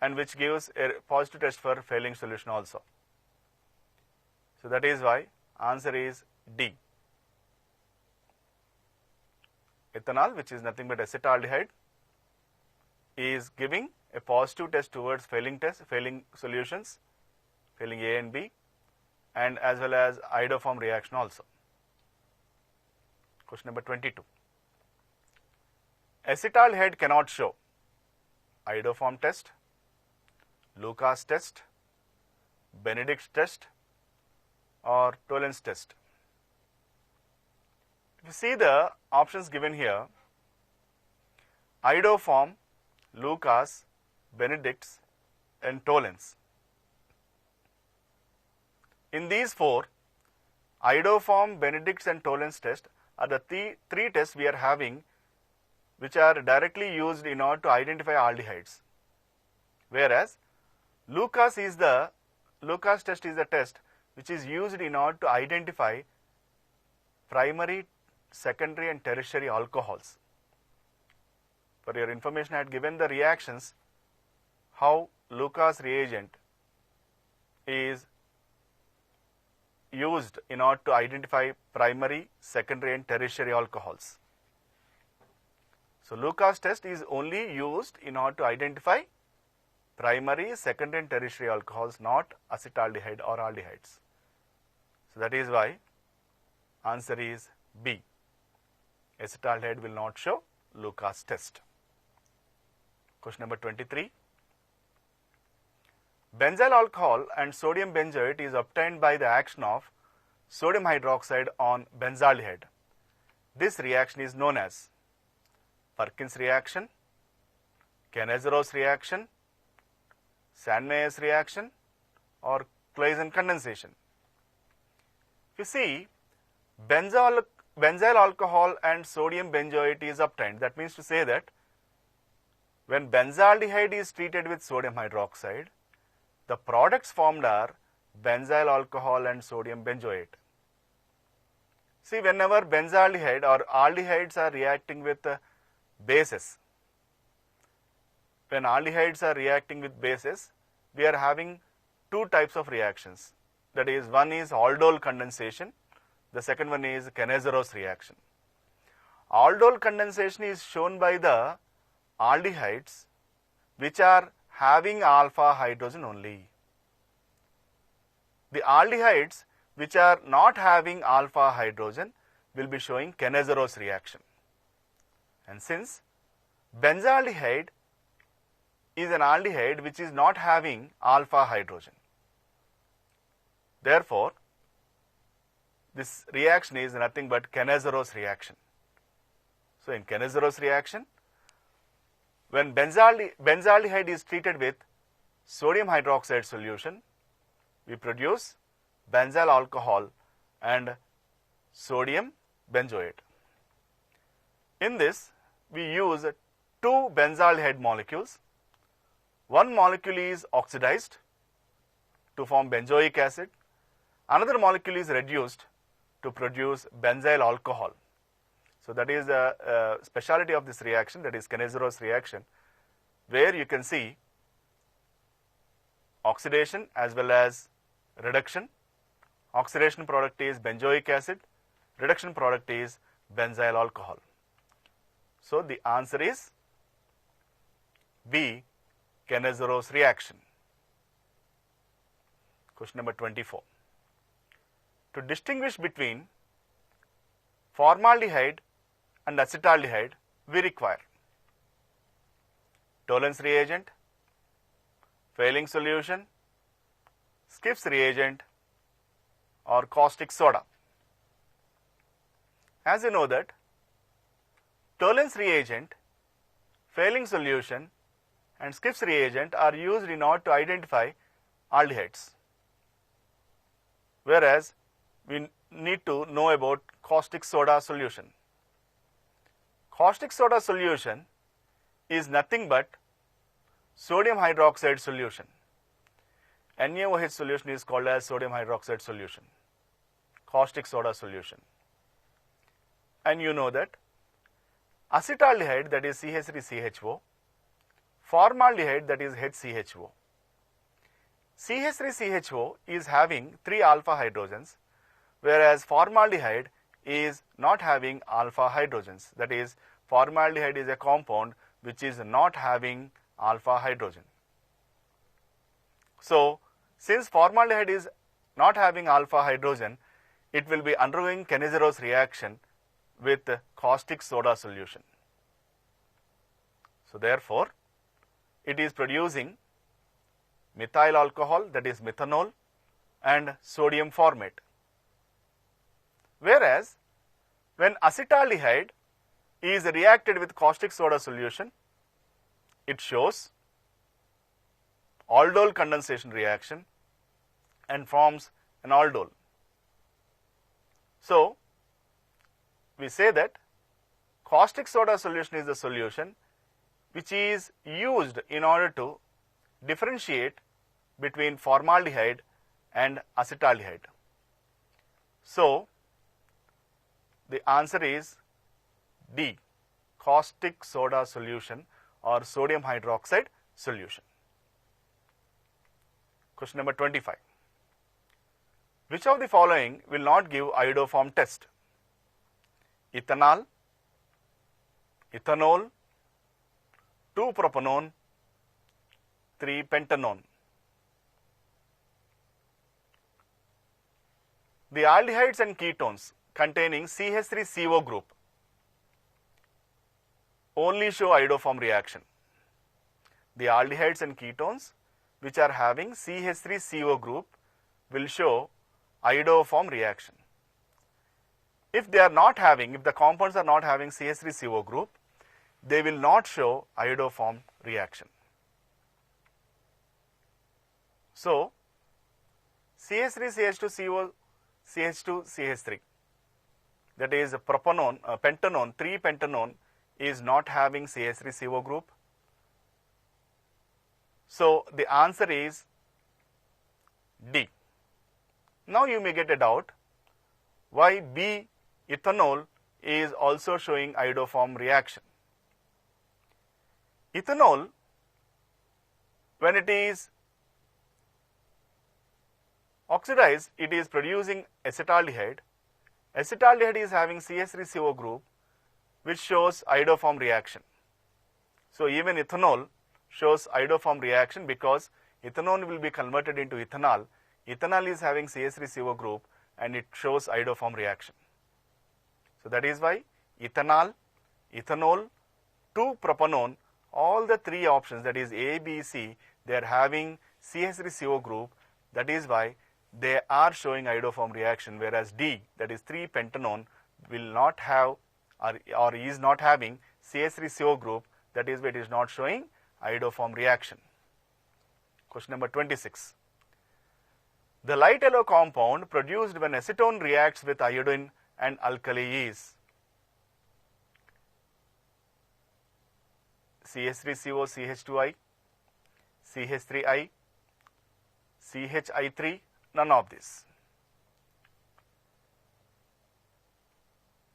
and which gives a positive test for Fehling solution also. So that is why answer is D. Ethanol, which is nothing but acetaldehyde, is giving a positive test towards Fehling solutions, Fehling A and B, and as well as iodoform reaction also. Question number 22. Acetaldehyde cannot show iodoform test, Lucas test, Benedict's test, or Tollens test. If you see the options given here, iodoform, Lucas, Benedict's, and Tollens. In these 4, iodoform, Benedict's, and Tollens test are the 3 tests we are having which are directly used in order to identify aldehydes. Whereas Lucas test is the test which is used in order to identify primary, secondary, and tertiary alcohols. For your information, I had given the reactions how Lucas reagent is used in order to identify primary, secondary, and tertiary alcohols. So Lucas test is only used in order to identify primary, secondary, and tertiary alcohols, not acetaldehyde or aldehydes. So that is why answer is B. Acetaldehyde will not show Lucas test. Question number 23. benzyl alcohol and sodium benzoate is obtained by the action of sodium hydroxide on benzaldehyde. This reaction is known as Perkins reaction, Kennesaros reaction, Sandmeyer's reaction, or Claisen condensation. You see, benzyl alcohol and sodium benzoate is obtained. That means to say that when benzaldehyde is treated with sodium hydroxide, the products formed are benzyl alcohol and sodium benzoate. See, whenever benzaldehyde or aldehydes are reacting with bases, when aldehydes are reacting with bases, we are having two types of reactions. That is, one is aldol condensation, the second one is Kennesaros reaction. Aldol condensation is shown by the aldehydes which are having alpha hydrogen only. The aldehydes which are not having alpha hydrogen will be showing Kennesaros reaction. And since benzaldehyde is an aldehyde which is not having alpha hydrogen, therefore this reaction is nothing but Kennesaros reaction. So in Kennesaros reaction, when benzaldehyde is treated with sodium hydroxide solution, we produce benzyl alcohol and sodium benzoate. In this, we use two benzaldehyde molecules. One molecule is oxidized to form benzoic acid. Another molecule is reduced to produce benzyl alcohol. So that is the speciality of this reaction, that is Kennesaros reaction, where you can see oxidation as well as reduction. Oxidation product is benzoic acid, reduction product is benzyl alcohol. So the answer is B, Kennesaros reaction. Question number 24. To distinguish between formaldehyde and acetaldehyde, we require Tollens reagent, Fehling solution, Skiff's reagent, or caustic soda. As you know that Tollens reagent, Fehling solution, and Skiff's reagent are used in order to identify aldehydes, whereas we need to know about caustic soda solution. Caustic soda solution is nothing but sodium hydroxide solution. NaOH solution is called as sodium hydroxide solution, caustic soda solution. And you know that acetaldehyde, that is CH3CHO, formaldehyde, that is HCHO. CH3CHO is having 3 alpha hydrogens, whereas formaldehyde is not having alpha hydrogens. That is, formaldehyde is a compound which is not having alpha hydrogen. So, since formaldehyde is not having alpha hydrogen, it will be undergoing Kennesaros reaction with caustic soda solution. So, therefore, it is producing methyl alcohol, that is methanol, and sodium formate. Whereas, when acetaldehyde is reacted with caustic soda solution, it shows aldol condensation reaction and forms an aldol. So, we say that caustic soda solution is the solution which is used in order to differentiate between formaldehyde and acetaldehyde. So, the answer is D, caustic soda solution or sodium hydroxide solution. Question number 25. Which of the following will not give iodoform test? Ethanol, ethanol, 2-propanone, 3-pentanone. The aldehydes and ketones containing CH3CO group only show iodoform reaction. The aldehydes and ketones which are having CH3CO group will show iodoform reaction. If they are not having, if the compounds are not having CH3CO group, they will not show iodoform reaction. So, CH3CH2CO CH2CH3, that is propanone, pentanone, 3-pentanone is not having CH3CO group. So, the answer is D. Now, you may get a doubt why B, ethanol, is also showing iodoform reaction. Ethanol, when it is oxidized, it is producing acetaldehyde. Acetaldehyde is having CH3CO group, which shows iodoform reaction. So, even ethanol shows iodoform reaction because ethanol will be converted into ethanol. Ethanol is having CH3CO group and it shows iodoform reaction. So, that is why ethanol, ethanol, 2-propanone, all the three options, that is A, B, C, they are having CH3CO group. That is why they are showing iodoform reaction, whereas D, that is 3-pentanone, will not have or is not having CH3CO group. That is why it is not showing iodoform reaction. Question number 26. The light yellow compound produced when acetone reacts with iodine and alkali is CH3CO CH2I, CH3I, CHI3, none of this.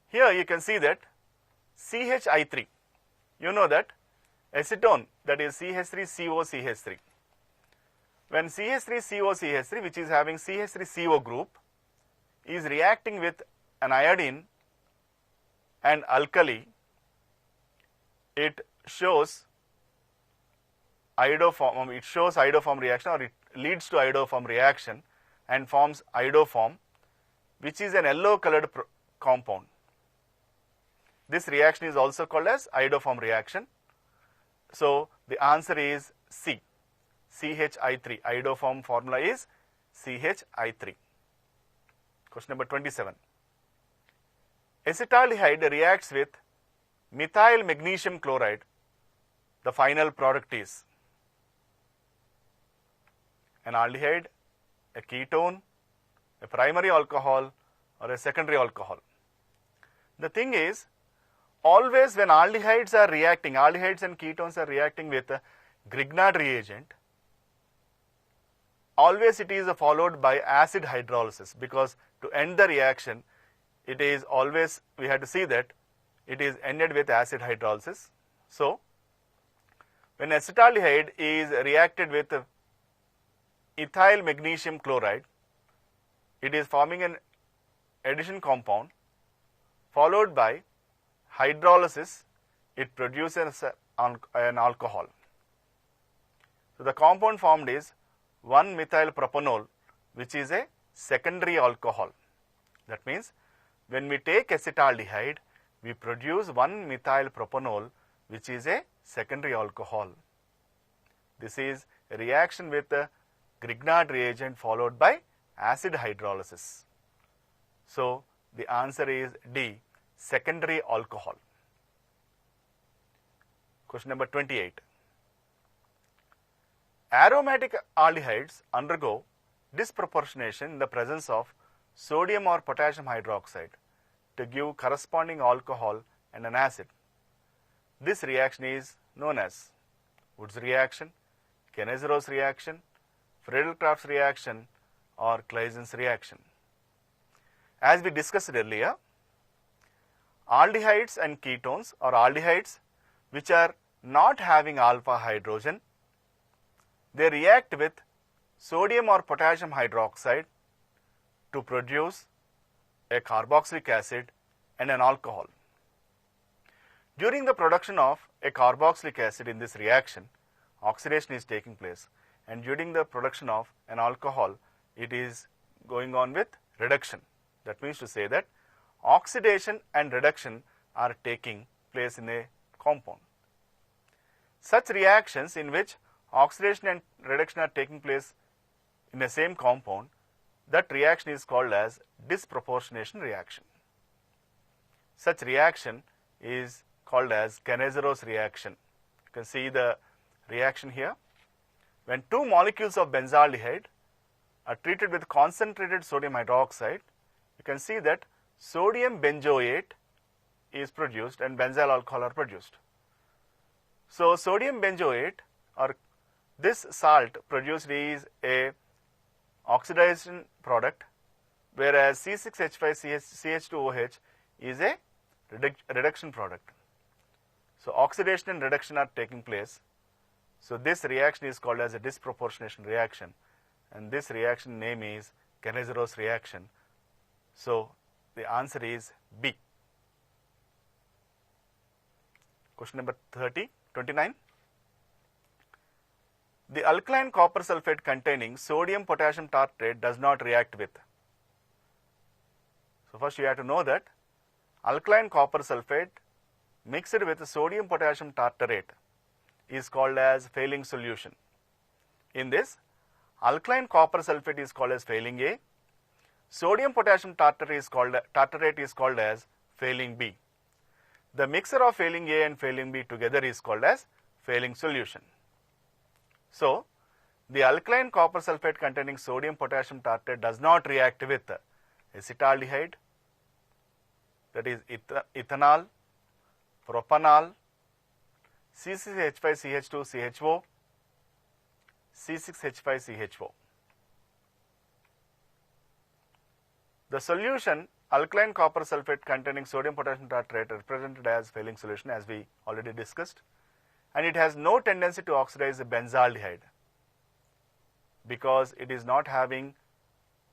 Here you can see that CHI3, you know that acetone, that is CH3CO CH3. When CH3CO CH3, which is having CH3CO group, is reacting with an iodine and alkali, it shows iodoform reaction, or it leads to iodoform reaction and forms iodoform, which is an yellow colored compound. This reaction is also called as iodoform reaction. So, the answer is C, CHI3. Iodoform formula is CHI3. Question number 27. Acetaldehyde reacts with methyl magnesium chloride. The final product is an aldehyde, a ketone, a primary alcohol, or a secondary alcohol. The thing is, always when aldehydes are reacting, aldehydes and ketones are reacting with a Grignard reagent, always it is followed by acid hydrolysis, because to end the reaction, it is always, we have to see that it is ended with acid hydrolysis. So, when acetaldehyde is reacted with ethyl magnesium chloride, it is forming an addition compound, followed by hydrolysis, it produces an alcohol. So, the compound formed is 1-methyl-propanol, which is a secondary alcohol. That means, when we take acetaldehyde, we produce 1-methyl-propanol, which is a secondary alcohol. This is a reaction with the Grignard reagent followed by acid hydrolysis. So, the answer is D, secondary alcohol. Question number 28. Aromatic aldehydes undergo disproportionation in the presence of sodium or potassium hydroxide to give corresponding alcohol and an acid. This reaction is known as Woods reaction, Kennesaro's reaction, Friedel-Crafts reaction, or Claysen's reaction. As we discussed earlier, aldehydes and ketones, or aldehydes which are not having alpha hydrogen, they react with sodium or potassium hydroxide to produce a carboxylic acid and an alcohol. During the production of a carboxylic acid in this reaction, oxidation is taking place, and during the production of an alcohol, it is going on with reduction. That means to say that oxidation and reduction are taking place in a compound. Such reactions in which oxidation and reduction are taking place in the same compound, that reaction is called as disproportionation reaction. Such reaction is called as Cannizzaro reaction. You can see the reaction here. When two molecules of benzaldehyde are treated with concentrated sodium hydroxide, you can see that sodium benzoate is produced and benzyl alcohol are produced. So, sodium benzoate or this salt produced is a oxidation product, whereas C6H5CH2OH is a reduction product. So, oxidation and reduction are taking place. So, this reaction is called as a disproportionation reaction, and this reaction name is Cannizzaro reaction. So, the answer is B. Question number 29. The alkaline copper sulfate containing sodium potassium tartrate does not react with. So, first you have to know that alkaline copper sulfate mixed with sodium potassium tartrate is called as failing solution. In this, alkaline copper sulfate is called as failing A, sodium potassium tartrate is called as failing B. The mixture of failing A and failing B together is called as failing solution. So, the alkaline copper sulfate containing sodium potassium tartrate does not react with acetaldehyde, that is ethanol, propanol, C6H5CH2CHO, C6H5CHO. The solution alkaline copper sulfate containing sodium potassium tartrate represented as failing solution, as we already discussed, and it has no tendency to oxidize the benzaldehyde because it is not having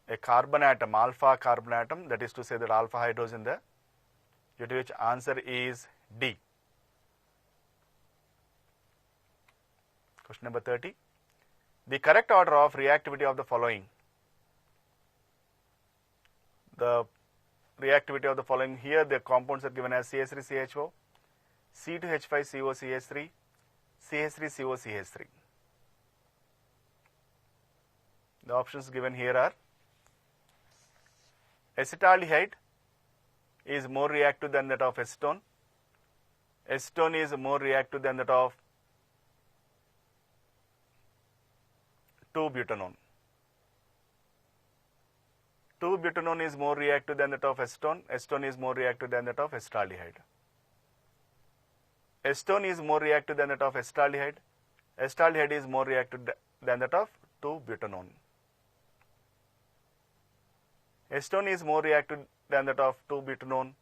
a carbon atom, alpha carbon atom, that is to say that alpha hydrogen there, due to which answer is D. Question number 30. The correct order of reactivity of the following. The reactivity of the following, here the compounds are given as CH3CHO, C2H5COCH3, CH3COCH3. The options given here are acetaldehyde is more reactive than that of acetone. Acetone is more reactive than that of 2-butanone. 2-butanone is more reactive than that of acetone. Acetone is more reactive than that of acetaldehyde. Acetone is more reactive than that of acetaldehyde. Acetaldehyde is more reactive than that of 2-butanone. Acetone is more reactive than that of 2-butanone.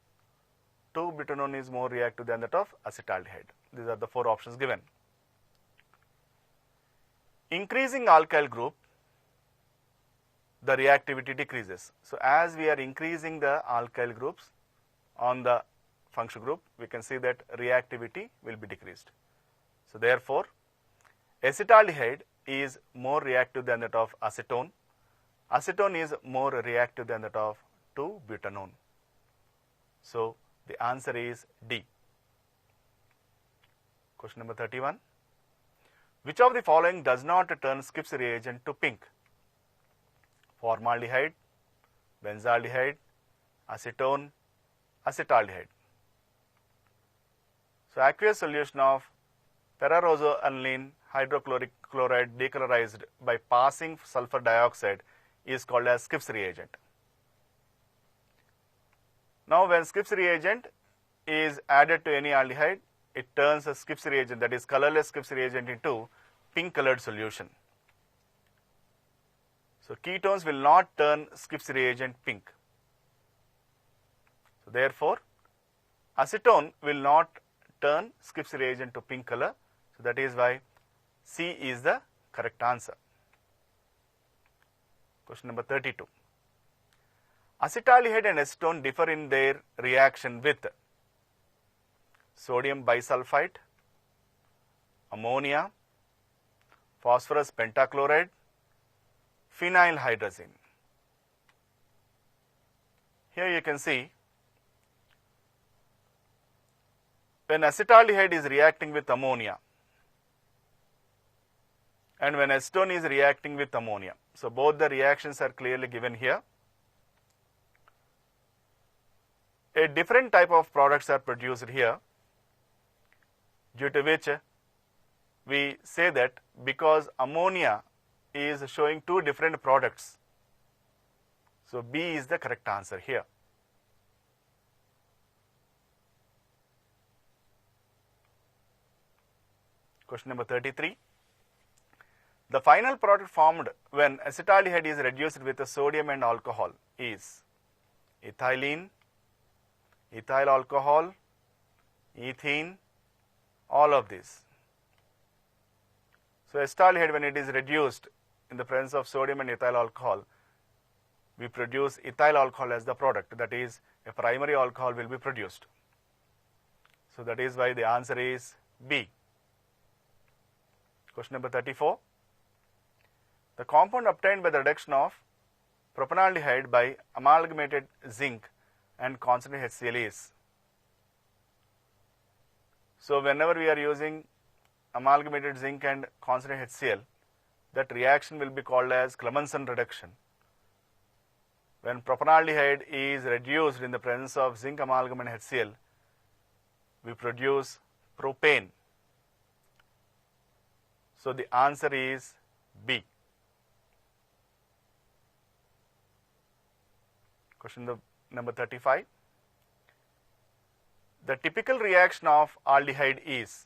2-butanone is more reactive than that of acetaldehyde. These are the four options given. Increasing alkyl group, the reactivity decreases. So, as we are increasing the alkyl groups on the functional group, we can see that reactivity will be decreased. So, therefore, acetaldehyde is more reactive than that of acetone. Acetone is more reactive than that of 2-butanone. So, the answer is D. Question number 31. Which of the following does not turn Skipp's reagent to pink? Formaldehyde, benzaldehyde, acetone, acetaldehyde. So, aqueous solution of perarozoaniline hydrochloric chloride decolorized by passing sulfur dioxide is called as Skipp's reagent. Now, when Skipp's reagent is added to any aldehyde, it turns a Skipp's reagent, that is colorless Skipp's reagent, into pink colored solution. So, ketones will not turn Skipp's reagent pink. So, therefore, acetone will not turn Skipp's reagent to pink color. So, that is why C is the correct answer. Question number 32. Acetaldehyde and acetone differ in their reaction with sodium bisulfite, ammonia, phosphorus pentachloride, phenyl hydrazine. Here you can see when acetaldehyde is reacting with ammonia, and when acetone is reacting with ammonia. So both the reactions are clearly given here. A different type of products are produced here, due to which we say that because ammonia is showing two different products, so B is the correct answer here. Question number 33. The final product formed when acetaldehyde is reduced with sodium and alcohol is ethylene, ethyl alcohol, ethene, all of these. So acetaldehyde, when it is reduced in the presence of sodium and ethyl alcohol, we produce ethyl alcohol as the product, that is a primary alcohol will be produced. So that is why the answer is B. Question number 34. The compound obtained by the reduction of propanaldehyde by amalgamated zinc and concentrated HCl is. So whenever we are using amalgamated zinc and concentrated HCl, that reaction will be called as Clemmensen reduction. When propanaldehyde is reduced in the presence of zinc amalgam and HCl, we produce propane. So the answer is B. Question number 35. The typical reaction of aldehyde is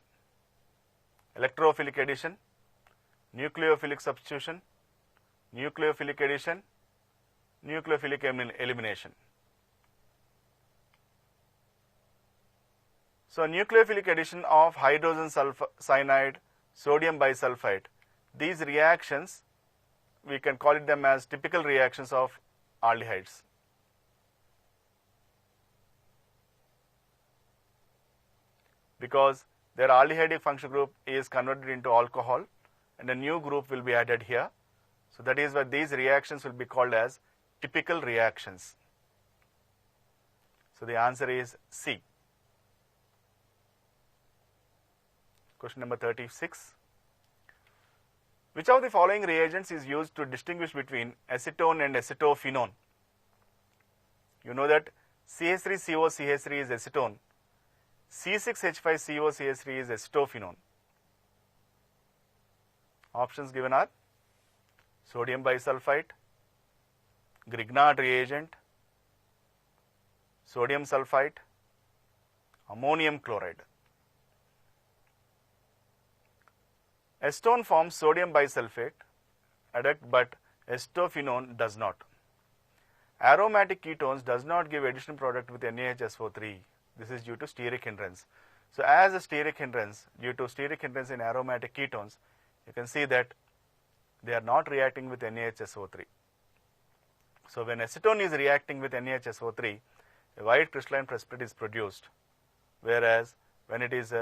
electrophilic addition, nucleophilic substitution, nucleophilic addition, nucleophilic elimination. So nucleophilic addition of hydrogen cyanide, sodium bisulfite, these reactions we can call it them as typical reactions of aldehydes. Because their aldehydic functional group is converted into alcohol and a new group will be added here. So that is why these reactions will be called as typical reactions. So the answer is C. Question number 36. Which of the following reagents is used to distinguish between acetone and acetophenone? You know that CH3COCH3 is acetone, C6H5COCH3 is acetophenone. Options given are sodium bisulfite, Grignard reagent, sodium sulfite, ammonium chloride. Acetone forms sodium bisulfate adduct, but acetophenone does not. Aromatic ketones does not give additional product with NaHSO3. This is due to steric hindrance. So as a steric hindrance, due to steric hindrance in aromatic ketones, you can see that they are not reacting with NaHSO3. So when acetone is reacting with NaHSO3, a white crystalline precipitate is produced, whereas when it is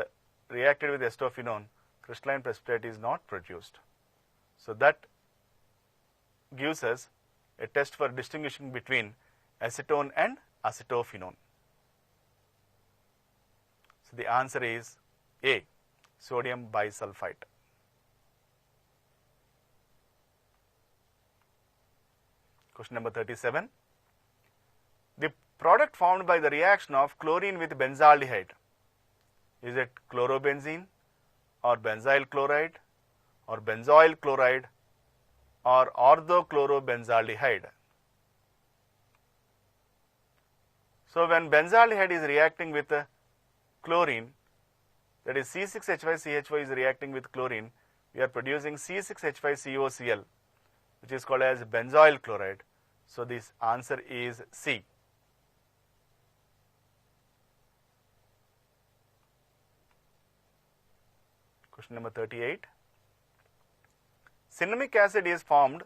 reacted with acetophenone, crystalline precipitate is not produced. So that gives us a test for distinguishing between acetone and acetophenone. So the answer is A, sodium bisulfite. Question number 37. The product formed by the reaction of chlorine with benzaldehyde, is it chlorobenzene or benzyl chloride or benzoyl chloride or orthochlorobenzaldehyde? So when benzaldehyde is reacting with chlorine, that is C6H5CH4 is reacting with chlorine, we are producing C6H5COCl, which is called as benzoyl chloride. So this answer is C. Question number 38. Cinnamic acid is formed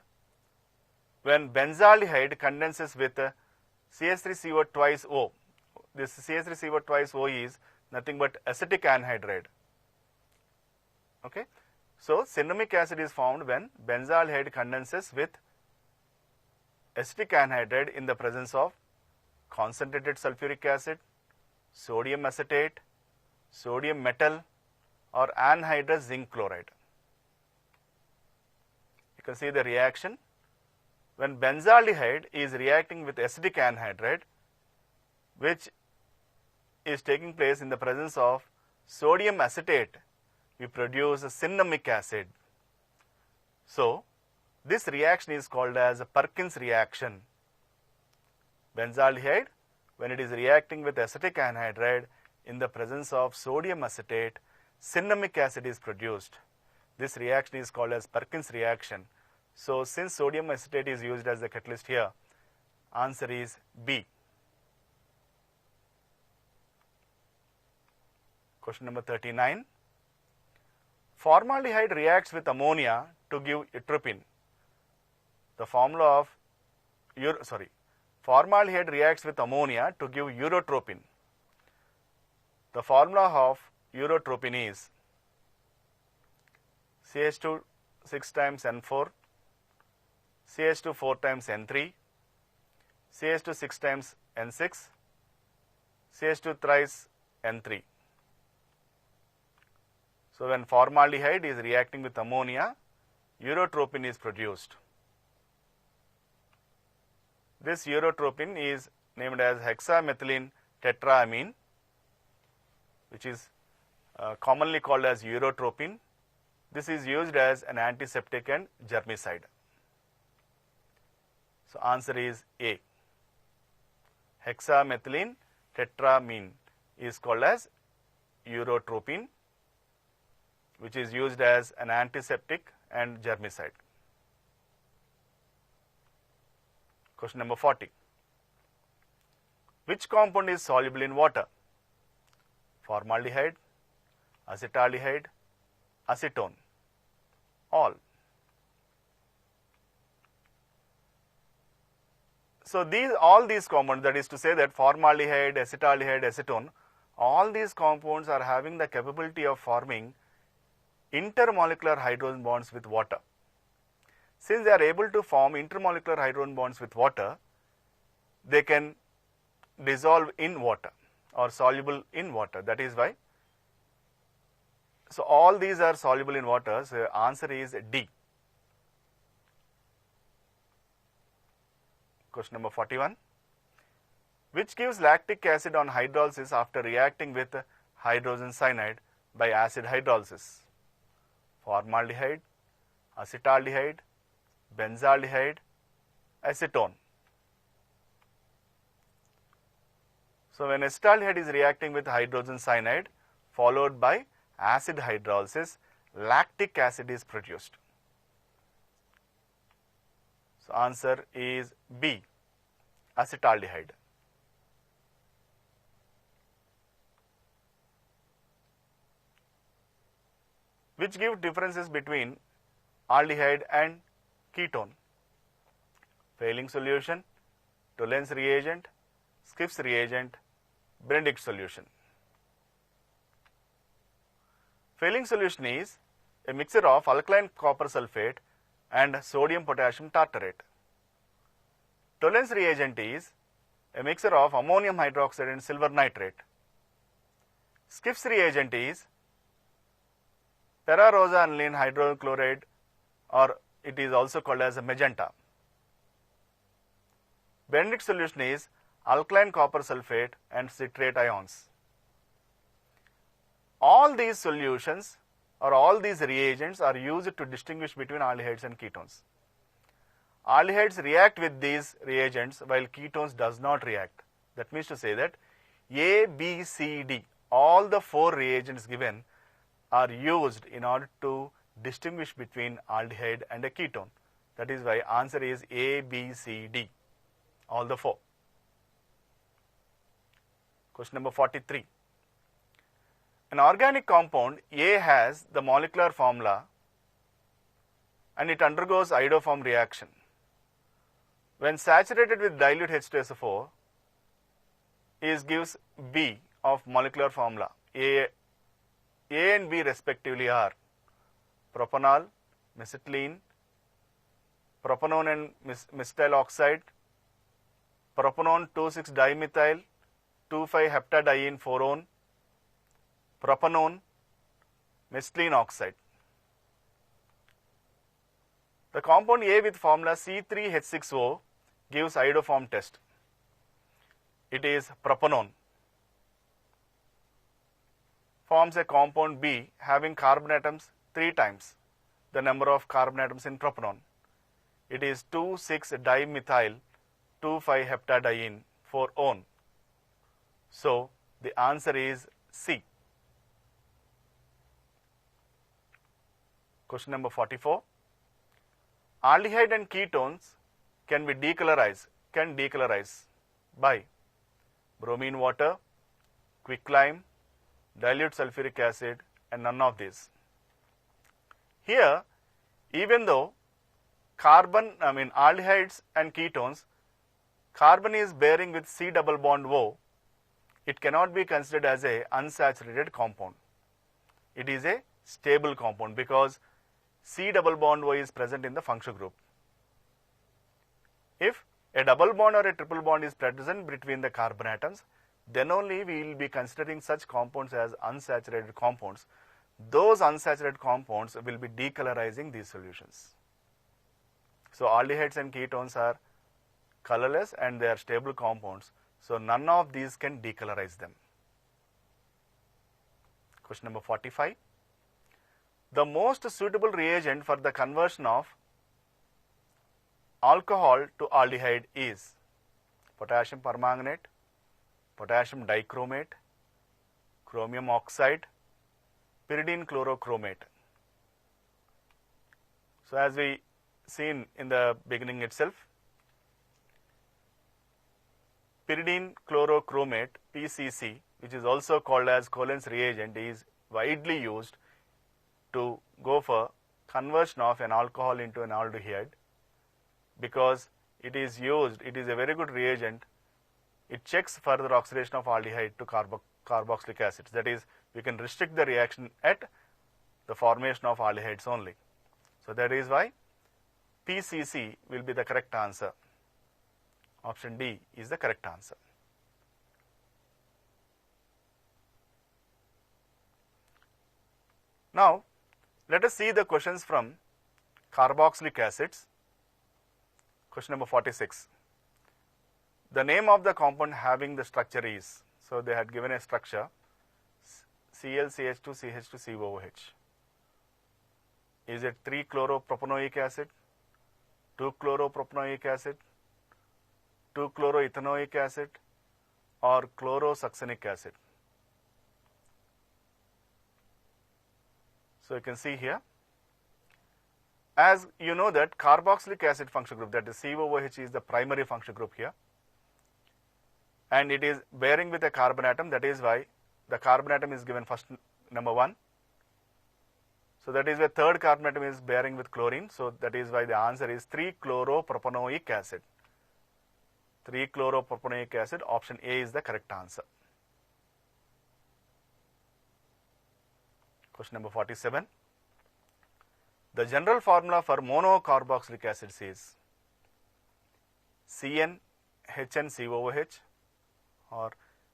when benzaldehyde condenses with CH3CO twice O. This CH3CO twice O is nothing but acetic anhydride. Okay. So cinnamic acid is formed when benzaldehyde condenses with acetic anhydride in the presence of concentrated sulfuric acid, sodium acetate, sodium metal, or anhydrous zinc chloride. You can see the reaction. When benzaldehyde is reacting with acetic anhydride, which is taking place in the presence of sodium acetate, we produce a cinnamic acid. So, this reaction is called as a Perkins reaction. Benzaldehyde, when it is reacting with acetic anhydride in the presence of sodium acetate, cinnamic acid is produced. This reaction is called as Perkins reaction. So, since sodium acetate is used as the catalyst here, answer is B. Question number 39. Formaldehyde reacts with ammonia to give atropine. The formula of formaldehyde reacts with ammonia to give urotropine. The formula of urotropine is CH2 6 times N4, CH2 4 times N3, CH2 6 times N6, CH2 thrice N3. So, when formaldehyde is reacting with ammonia, urotropine is produced. This urotropine is named as hexamethylene tetraamine, which is commonly called as urotropine. This is used as an antiseptic and germicide. So, answer is A. Hexamethylene tetraamine is called as urotropine, which is used as an antiseptic and germicide. Question number 40. Which compound is soluble in water? Formaldehyde, acetaldehyde, acetone. All. So, all these compounds, that is to say that formaldehyde, acetaldehyde, acetone, all these compounds are having the capability of forming intermolecular hydrogen bonds with water. Since they are able to form intermolecular hydrogen bonds with water, they can dissolve in water or soluble in water. That is why. So, all these are soluble in water. So, answer is D. Question number 41. Which gives lactic acid on hydrolysis after reacting with hydrogen cyanide by acid hydrolysis? Formaldehyde, acetaldehyde, benzaldehyde, acetone. So, when acetaldehyde is reacting with hydrogen cyanide followed by acid hydrolysis, lactic acid is produced. So, answer is B, acetaldehyde. Which give differences between aldehyde and ketone? Failing solution, Tollens reagent, Schiff's reagent, Benedict solution. Failing solution is a mixture of alkaline copper sulfate and sodium potassium tartarate. Tollens reagent is a mixture of ammonium hydroxide and silver nitrate. Schiff's reagent is para-rosa aniline hydrochloride, or it is also called as a magenta. Benedict solution is alkaline copper sulfate and citrate ions. All these solutions or all these reagents are used to distinguish between aldehydes and ketones. Aldehydes react with these reagents while ketones does not react. That means to say that A, B, C, D, all the 4 reagents given are used in order to distinguish between aldehyde and a ketone. That is why answer is A, B, C, D, all the 4. Question number 43. An organic compound A has the molecular formula and it undergoes iodoform reaction. When saturated with dilute H2SO4, it gives B of molecular formula. A and B respectively are propanol, mesitylene, propanone and mesyl oxide, propanone 2,6-dimethyl, 2,5-heptadiene 4-one, propanone, mesylene oxide. The compound A with formula C3H6O gives iodoform test. It is propanone. Forms a compound B having carbon atoms 3 times the number of carbon atoms in propanone. It is 2,6-dimethyl 2,5-heptadiene 4-one. So the answer is C. Question number 44. Aldehyde and ketones can decolorize by bromine water, quicklime, dilute sulfuric acid, and none of these. Here, even though aldehydes and ketones, carbon is bearing with C double bond O, it cannot be considered as a unsaturated compound. It is a stable compound because C double bond O is present in the functional group. If a double bond or a triple bond is present between the carbon atoms, then only we will be considering such compounds as unsaturated compounds. Those unsaturated compounds will be decolorizing these solutions. So aldehydes and ketones are colorless and they are stable compounds. So none of these can decolorize them. Question number 45. The most suitable reagent for the conversion of alcohol to aldehyde is potassium permanganate, potassium dichromate, chromium oxide, pyridine chlorochromate. So as we seen in the beginning itself, pyridine chlorochromate PCC, which is also called as Colen's reagent, is widely used to go for conversion of an alcohol into an aldehyde because it is a very good reagent. It checks further oxidation of aldehyde to carboxylic acids. That is, we can restrict the reaction at the formation of aldehydes only. So that is why PCC will be the correct answer. Option D is the correct answer. Now, let us see the questions from carboxylic acids. Question number 46. The name of the compound having the structure is, so they had given a structure ClCH2CH2COOH. Is it 3-chloropropanoic acid, 2-chloropropanoic acid, 2-chloroethanoic acid, or chlorosuccinic acid? So you can see here, as you know that carboxylic acid functional group, that is COOH, is the primary functional group here, and it is bearing with a carbon atom. That is why the carbon atom is given first, number 1. So that is why third carbon atom is bearing with chlorine. So that is why the answer is 3-chloropropanoic acid. 3-chloropropanoic acid, option A is the correct answer. Question number 47. The general formula for monocarboxylic acids is CnHnCOOH or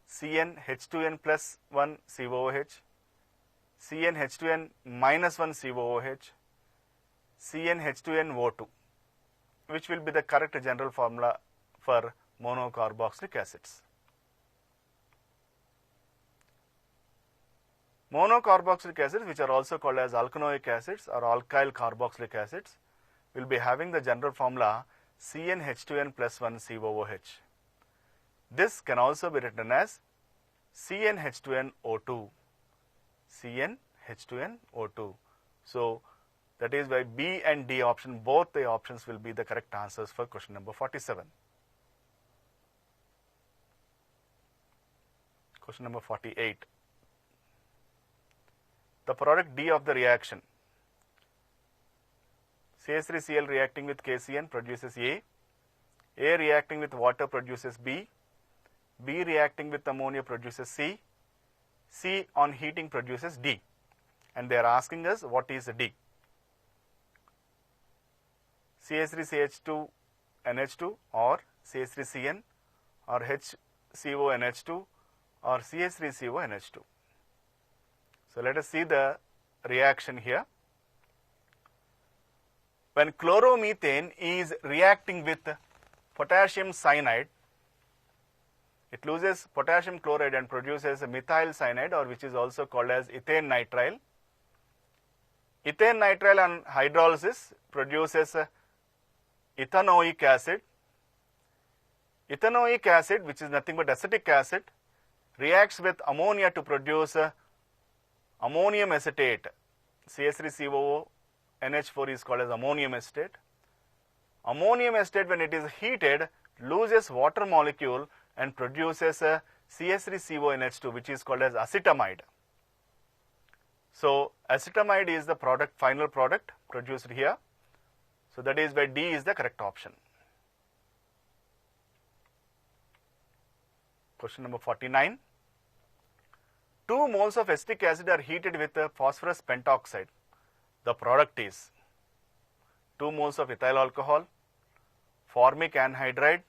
CnH2n plus 1 COOH, CnH2n minus 1 COOH, CnH2nO2. Which will be the correct general formula for monocarboxylic acids? Monocarboxylic acids, which are also called as alkanoic acids or alkyl carboxylic acids, will be having the general formula CnH2n plus 1 COOH. This can also be written as CnH2nO2. CnH2nO2. So that is why B and D option, both the options will be the correct answers for question number 47. Question number 48. The product D of the reaction, CH3Cl reacting with KCN produces A reacting with water produces B reacting with ammonia produces C on heating produces D, and they are asking us what is D. CH3CH2NH2 or CH3CN or HCONH2 or CH3CONH2. So let us see the reaction here. when chloromethane is reacting with potassium cyanide, it loses potassium chloride and produces a methyl cyanide, or which is also called as ethane nitrile. Ethane nitrile on hydrolysis produces ethanoic acid. Ethanoic acid, which is nothing but acetic acid, reacts with ammonia to produce ammonium acetate. CH3COO NH4 is called as ammonium acetate. Ammonium acetate, when it is heated, loses water molecule and produces a CH3CONH2, which is called as acetamide. So acetamide is the product, final product produced here. So that is why D is the correct option. Question number 49. 2 moles of acetic acid are heated with phosphorus pentoxide. The product is 2 moles of ethyl alcohol, formic anhydride,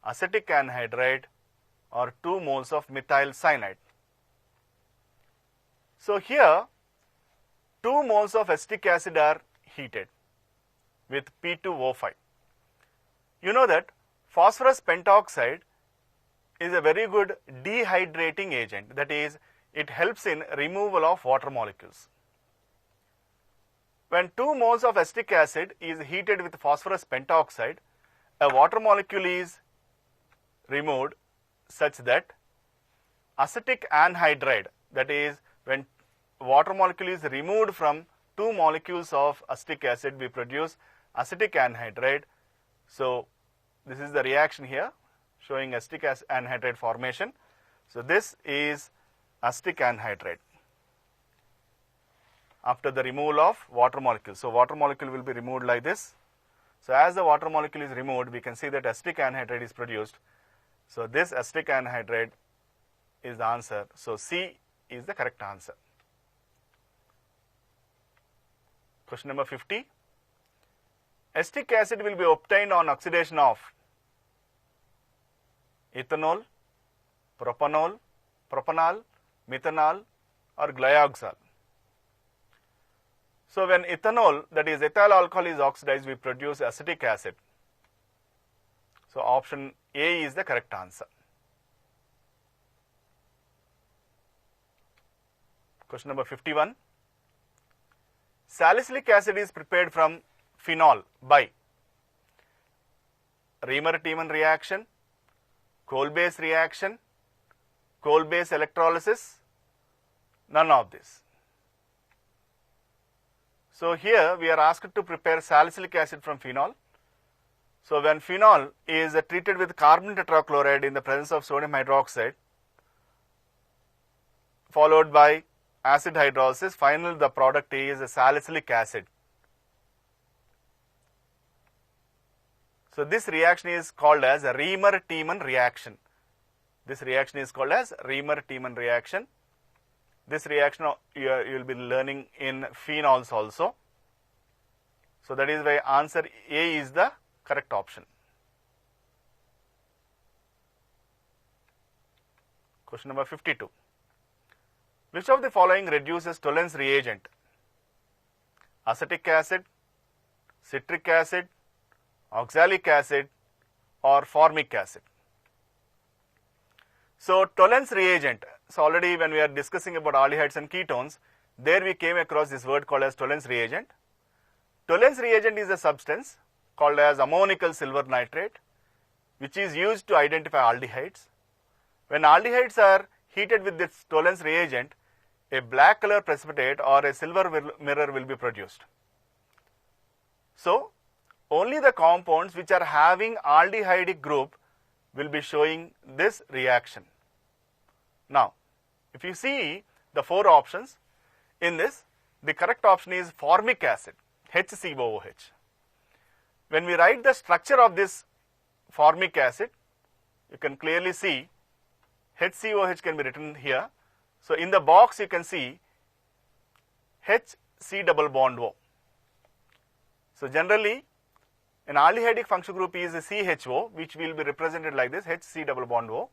acetic anhydride, or 2 moles of methyl cyanide. So here 2 moles of acetic acid are heated with P2O5. You know that phosphorus pentoxide is a very good dehydrating agent, that is, it helps in removal of water molecules. When 2 moles of acetic acid is heated with phosphorus pentoxide, a water molecule is removed such that acetic anhydride, that is, when water molecule is removed from 2 molecules of acetic acid, we produce acetic anhydride. So this is the reaction here showing acetic anhydride formation. So this is acetic anhydride after the removal of water molecule. So water molecule will be removed like this. So as the water molecule is removed, we can see that acetic anhydride is produced. So this acetic anhydride is the answer. So C is the correct answer. Question number 50. Acetic acid will be obtained on oxidation of ethanol, propanol, propanol, methanol, or glyoxal. So when ethanol, that is ethyl alcohol, is oxidized, we produce acetic acid. So option A is the correct answer. Question number 51. Salicylic acid is prepared from phenol by Riemer-Tiemann reaction, coal-base reaction, coal-base electrolysis, none of this. So here we are asked to prepare salicylic acid from phenol. So when phenol is treated with carbon tetrachloride in the presence of sodium hydroxide, followed by acid hydrolysis, finally the product is salicylic acid. So this reaction is called as a Riemer-Tiemann reaction. This reaction is called as Riemer-Tiemann reaction. This reaction you will be learning in phenols also. So that is why answer A is the correct option. Question number 52. Which of the following reduces Tollens reagent? Acetic acid, citric acid, oxalic acid, or formic acid? So Tollens reagent, so already when we are discussing about aldehydes and ketones, there we came across this word called as Tollens reagent. Tollens reagent is a substance called as ammonical silver nitrate, which is used to identify aldehydes. When aldehydes are heated with this Tollens reagent, a black color precipitate or a silver mirror will be produced. So only the compounds which are having aldehydic group will be showing this reaction. Now, if you see the 4 options in this, the correct option is formic acid, HCOOH. When we write the structure of this formic acid, you can clearly see HCOH can be written here. So in the box you can see HC double bond O. So generally an aldehydic functional group is a CHO, which will be represented like this, HC double bond O.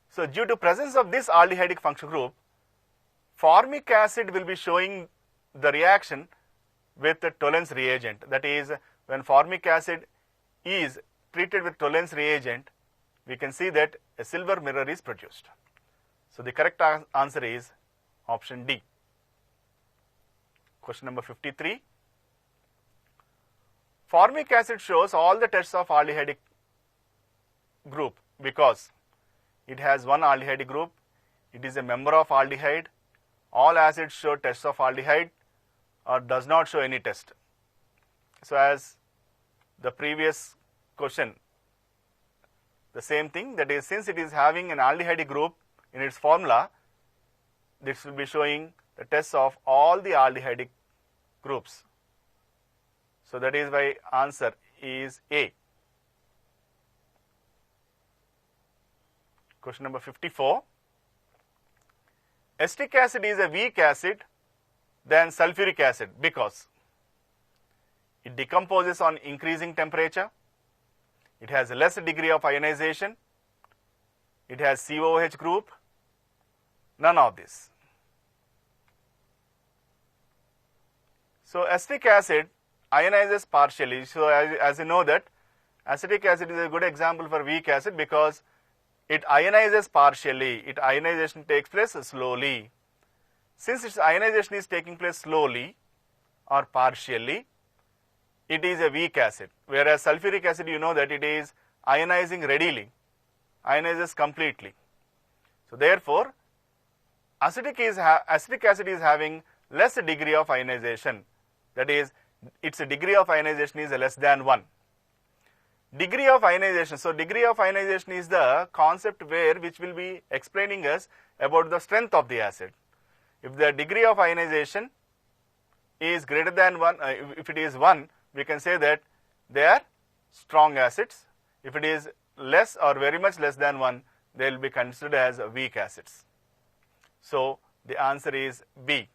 So due to presence of this aldehydic functional group, formic acid will be showing the reaction with the Tollens reagent. That is, when formic acid is treated with Tollens reagent, we can see that a silver mirror is produced. So the correct answer is option D. Question number 53. Formic acid shows all the tests of aldehydic group because it has one aldehyde group, it is a member of aldehyde, all acids show tests of aldehyde or does not show any test. So as the previous question, the same thing, that is, since it is having an aldehyde group in its formula, this will be showing the tests of all the aldehydic groups. So that is why answer is A. Question number 54. Acetic acid is a weak acid than sulfuric acid because it decomposes on increasing temperature, it has a less degree of ionization, it has COOH group, none of this. So acetic acid ionizes partially. So as you know that acetic acid is a good example for weak acid because it ionizes partially, its ionization takes place slowly. Since its ionization is taking place slowly or partially, it is a weak acid, whereas sulfuric acid, you know that it is ionizing readily, ionizes completely. So therefore, acetic acid is having less degree of ionization, that is, its degree of ionization is less than 1. Degree of ionization, so degree of ionization is the concept which will be explaining us about the strength of the acid. If the degree of ionization is greater than 1, if it is 1, we can say that they are strong acids. If it is less or very much less than 1, they will be considered as weak acids. So the answer is B.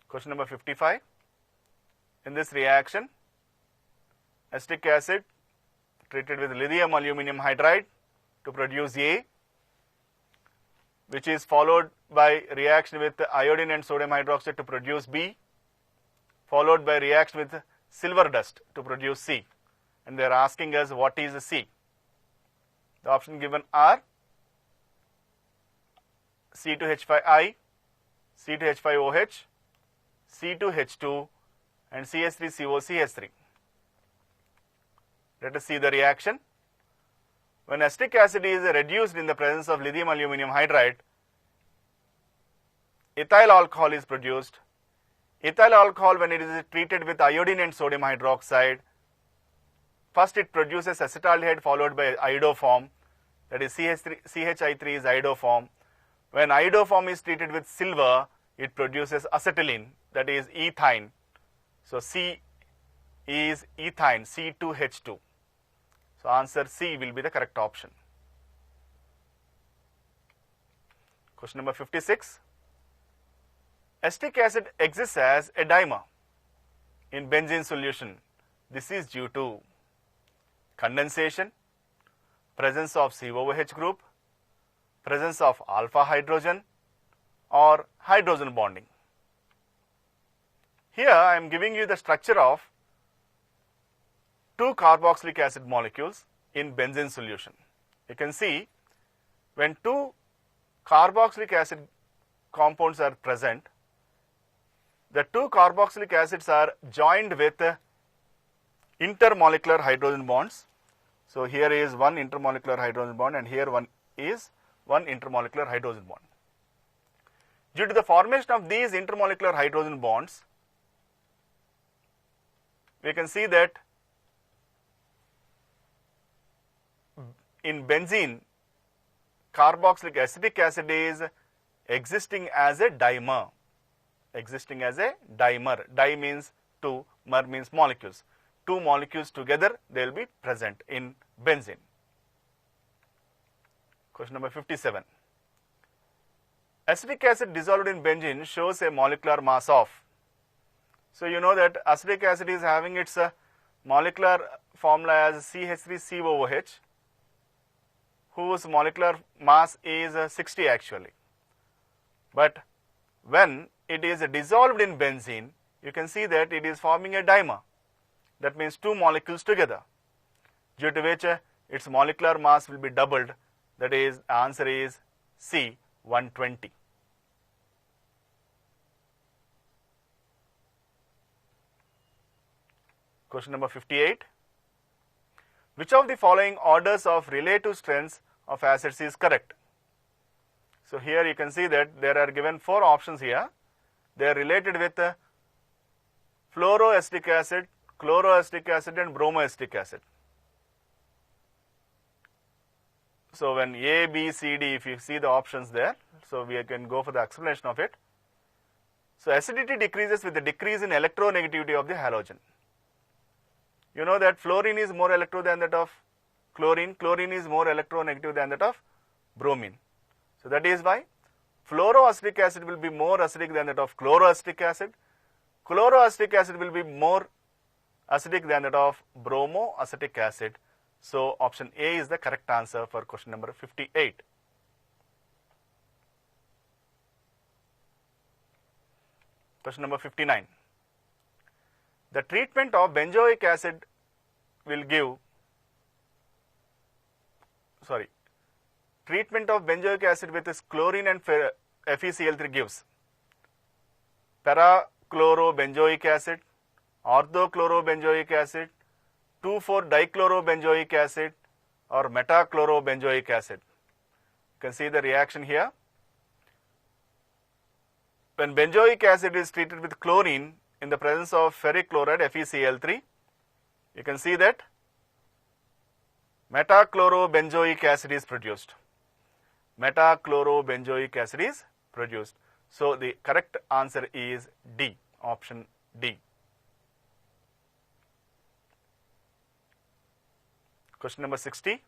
Question number 55. In this reaction, acetic acid treated with lithium aluminum hydride to produce A, which is followed by reaction with iodine and sodium hydroxide to produce B, followed by reaction with silver dust to produce C. And they are asking us what is C. The options given are C2H5I, C2H5OH, C2H2 and CH3COCH3. Let us see the reaction. When acetic acid is reduced in the presence of lithium aluminum hydride, ethyl alcohol is produced. Ethyl alcohol, when it is treated with iodine and sodium hydroxide, first it produces acetaldehyde followed by iodoform, that is CHI3 is iodoform. When iodoform is treated with silver, it produces acetylene, that is ethine. So C is ethine, C2H2. So answer C will be the correct option. Question number 56. Acetic acid exists as a dimer in benzene solution. This is due to condensation, presence of COOH group, presence of alpha hydrogen or hydrogen bonding. Here I am giving you the structure of two carboxylic acid molecules in benzene solution. You can see when two carboxylic acid compounds are present, the two carboxylic acids are joined with intermolecular hydrogen bonds. So here is one intermolecular hydrogen bond and here one is one intermolecular hydrogen bond. Due to the formation of these intermolecular hydrogen bonds, we can see that in benzene, carboxylic acetic acid is existing as a dimer. Existing as a dimer. Di means two, mer means molecules. Two molecules together, they will be present in benzene. Question number 57. Acetic acid dissolved in benzene shows a molecular mass of. So you know that acetic acid is having its molecular formula as CH3COOH, whose molecular mass is 60 actually. But when it is dissolved in benzene, you can see that it is forming a dimer. That means two molecules together, due to which its molecular mass will be doubled. That is, answer is C, 120. Question number 58. Which of the following orders of relative strengths of acids is correct? So here you can see that there are given 4 options here. They are related with fluoroacetic acid, chloroacetic acid and bromoacetic acid. So when A, B, C, D, if you see the options there, so we can go for the explanation of it. So acidity decreases with the decrease in electronegativity of the halogen. You know that fluorine is more electro than that of chlorine, chlorine is more electronegative than that of bromine. So that is why fluoroacetic acid will be more acidic than that of chloroacetic acid, chloroacetic acid will be more acidic than that of bromoacetic acid. So option A is the correct answer for question number 58. Question number 59. The treatment of benzoic acid will give, treatment of benzoic acid with this chlorine and FeCl3 gives para-chlorobenzoic acid, ortho-chlorobenzoic acid, 2,4-dichlorobenzoic acid or meta-chlorobenzoic acid. You can see the reaction here. When benzoic acid is treated with chlorine in the presence of ferric chloride FeCl3, you can see that meta-chlorobenzoic acid is produced. Meta-chlorobenzoic acid is produced. So the correct answer is D, option D. Question number 60.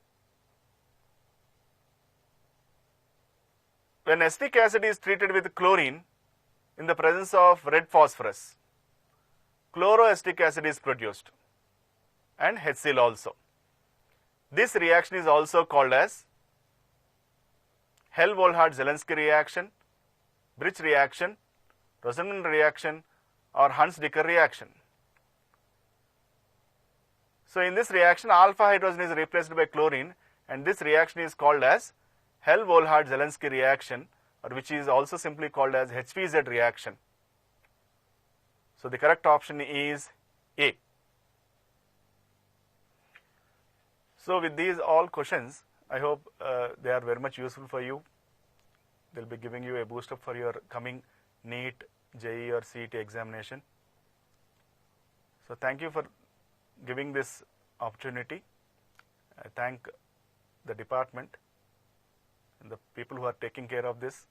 When acetic acid is treated with chlorine in the presence of red phosphorus, chloroacetic acid is produced and HCl also. This reaction is also called as Hell-Volhard-Zelensky reaction, Bridge reaction, Rosenman reaction or Hunts-Dicker reaction. So in this reaction, alpha hydrogen is replaced by chlorine and this reaction is called as Hell-Volhard-Zelensky reaction, or which is also simply called as HVZ reaction. So the correct option is A. So with these all questions, I hope they are very much useful for you. They will be giving you a boost up for your coming NEET, JEE or CET examination. So thank you for giving this opportunity. I thank the department and the people who are taking care of this,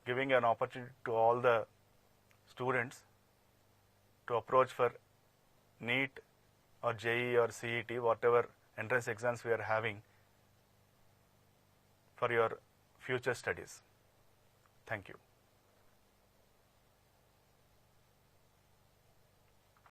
giving an opportunity to all the students to approach for NEET or JEE or CET, whatever entrance exams we are having for your future studies. Thank you.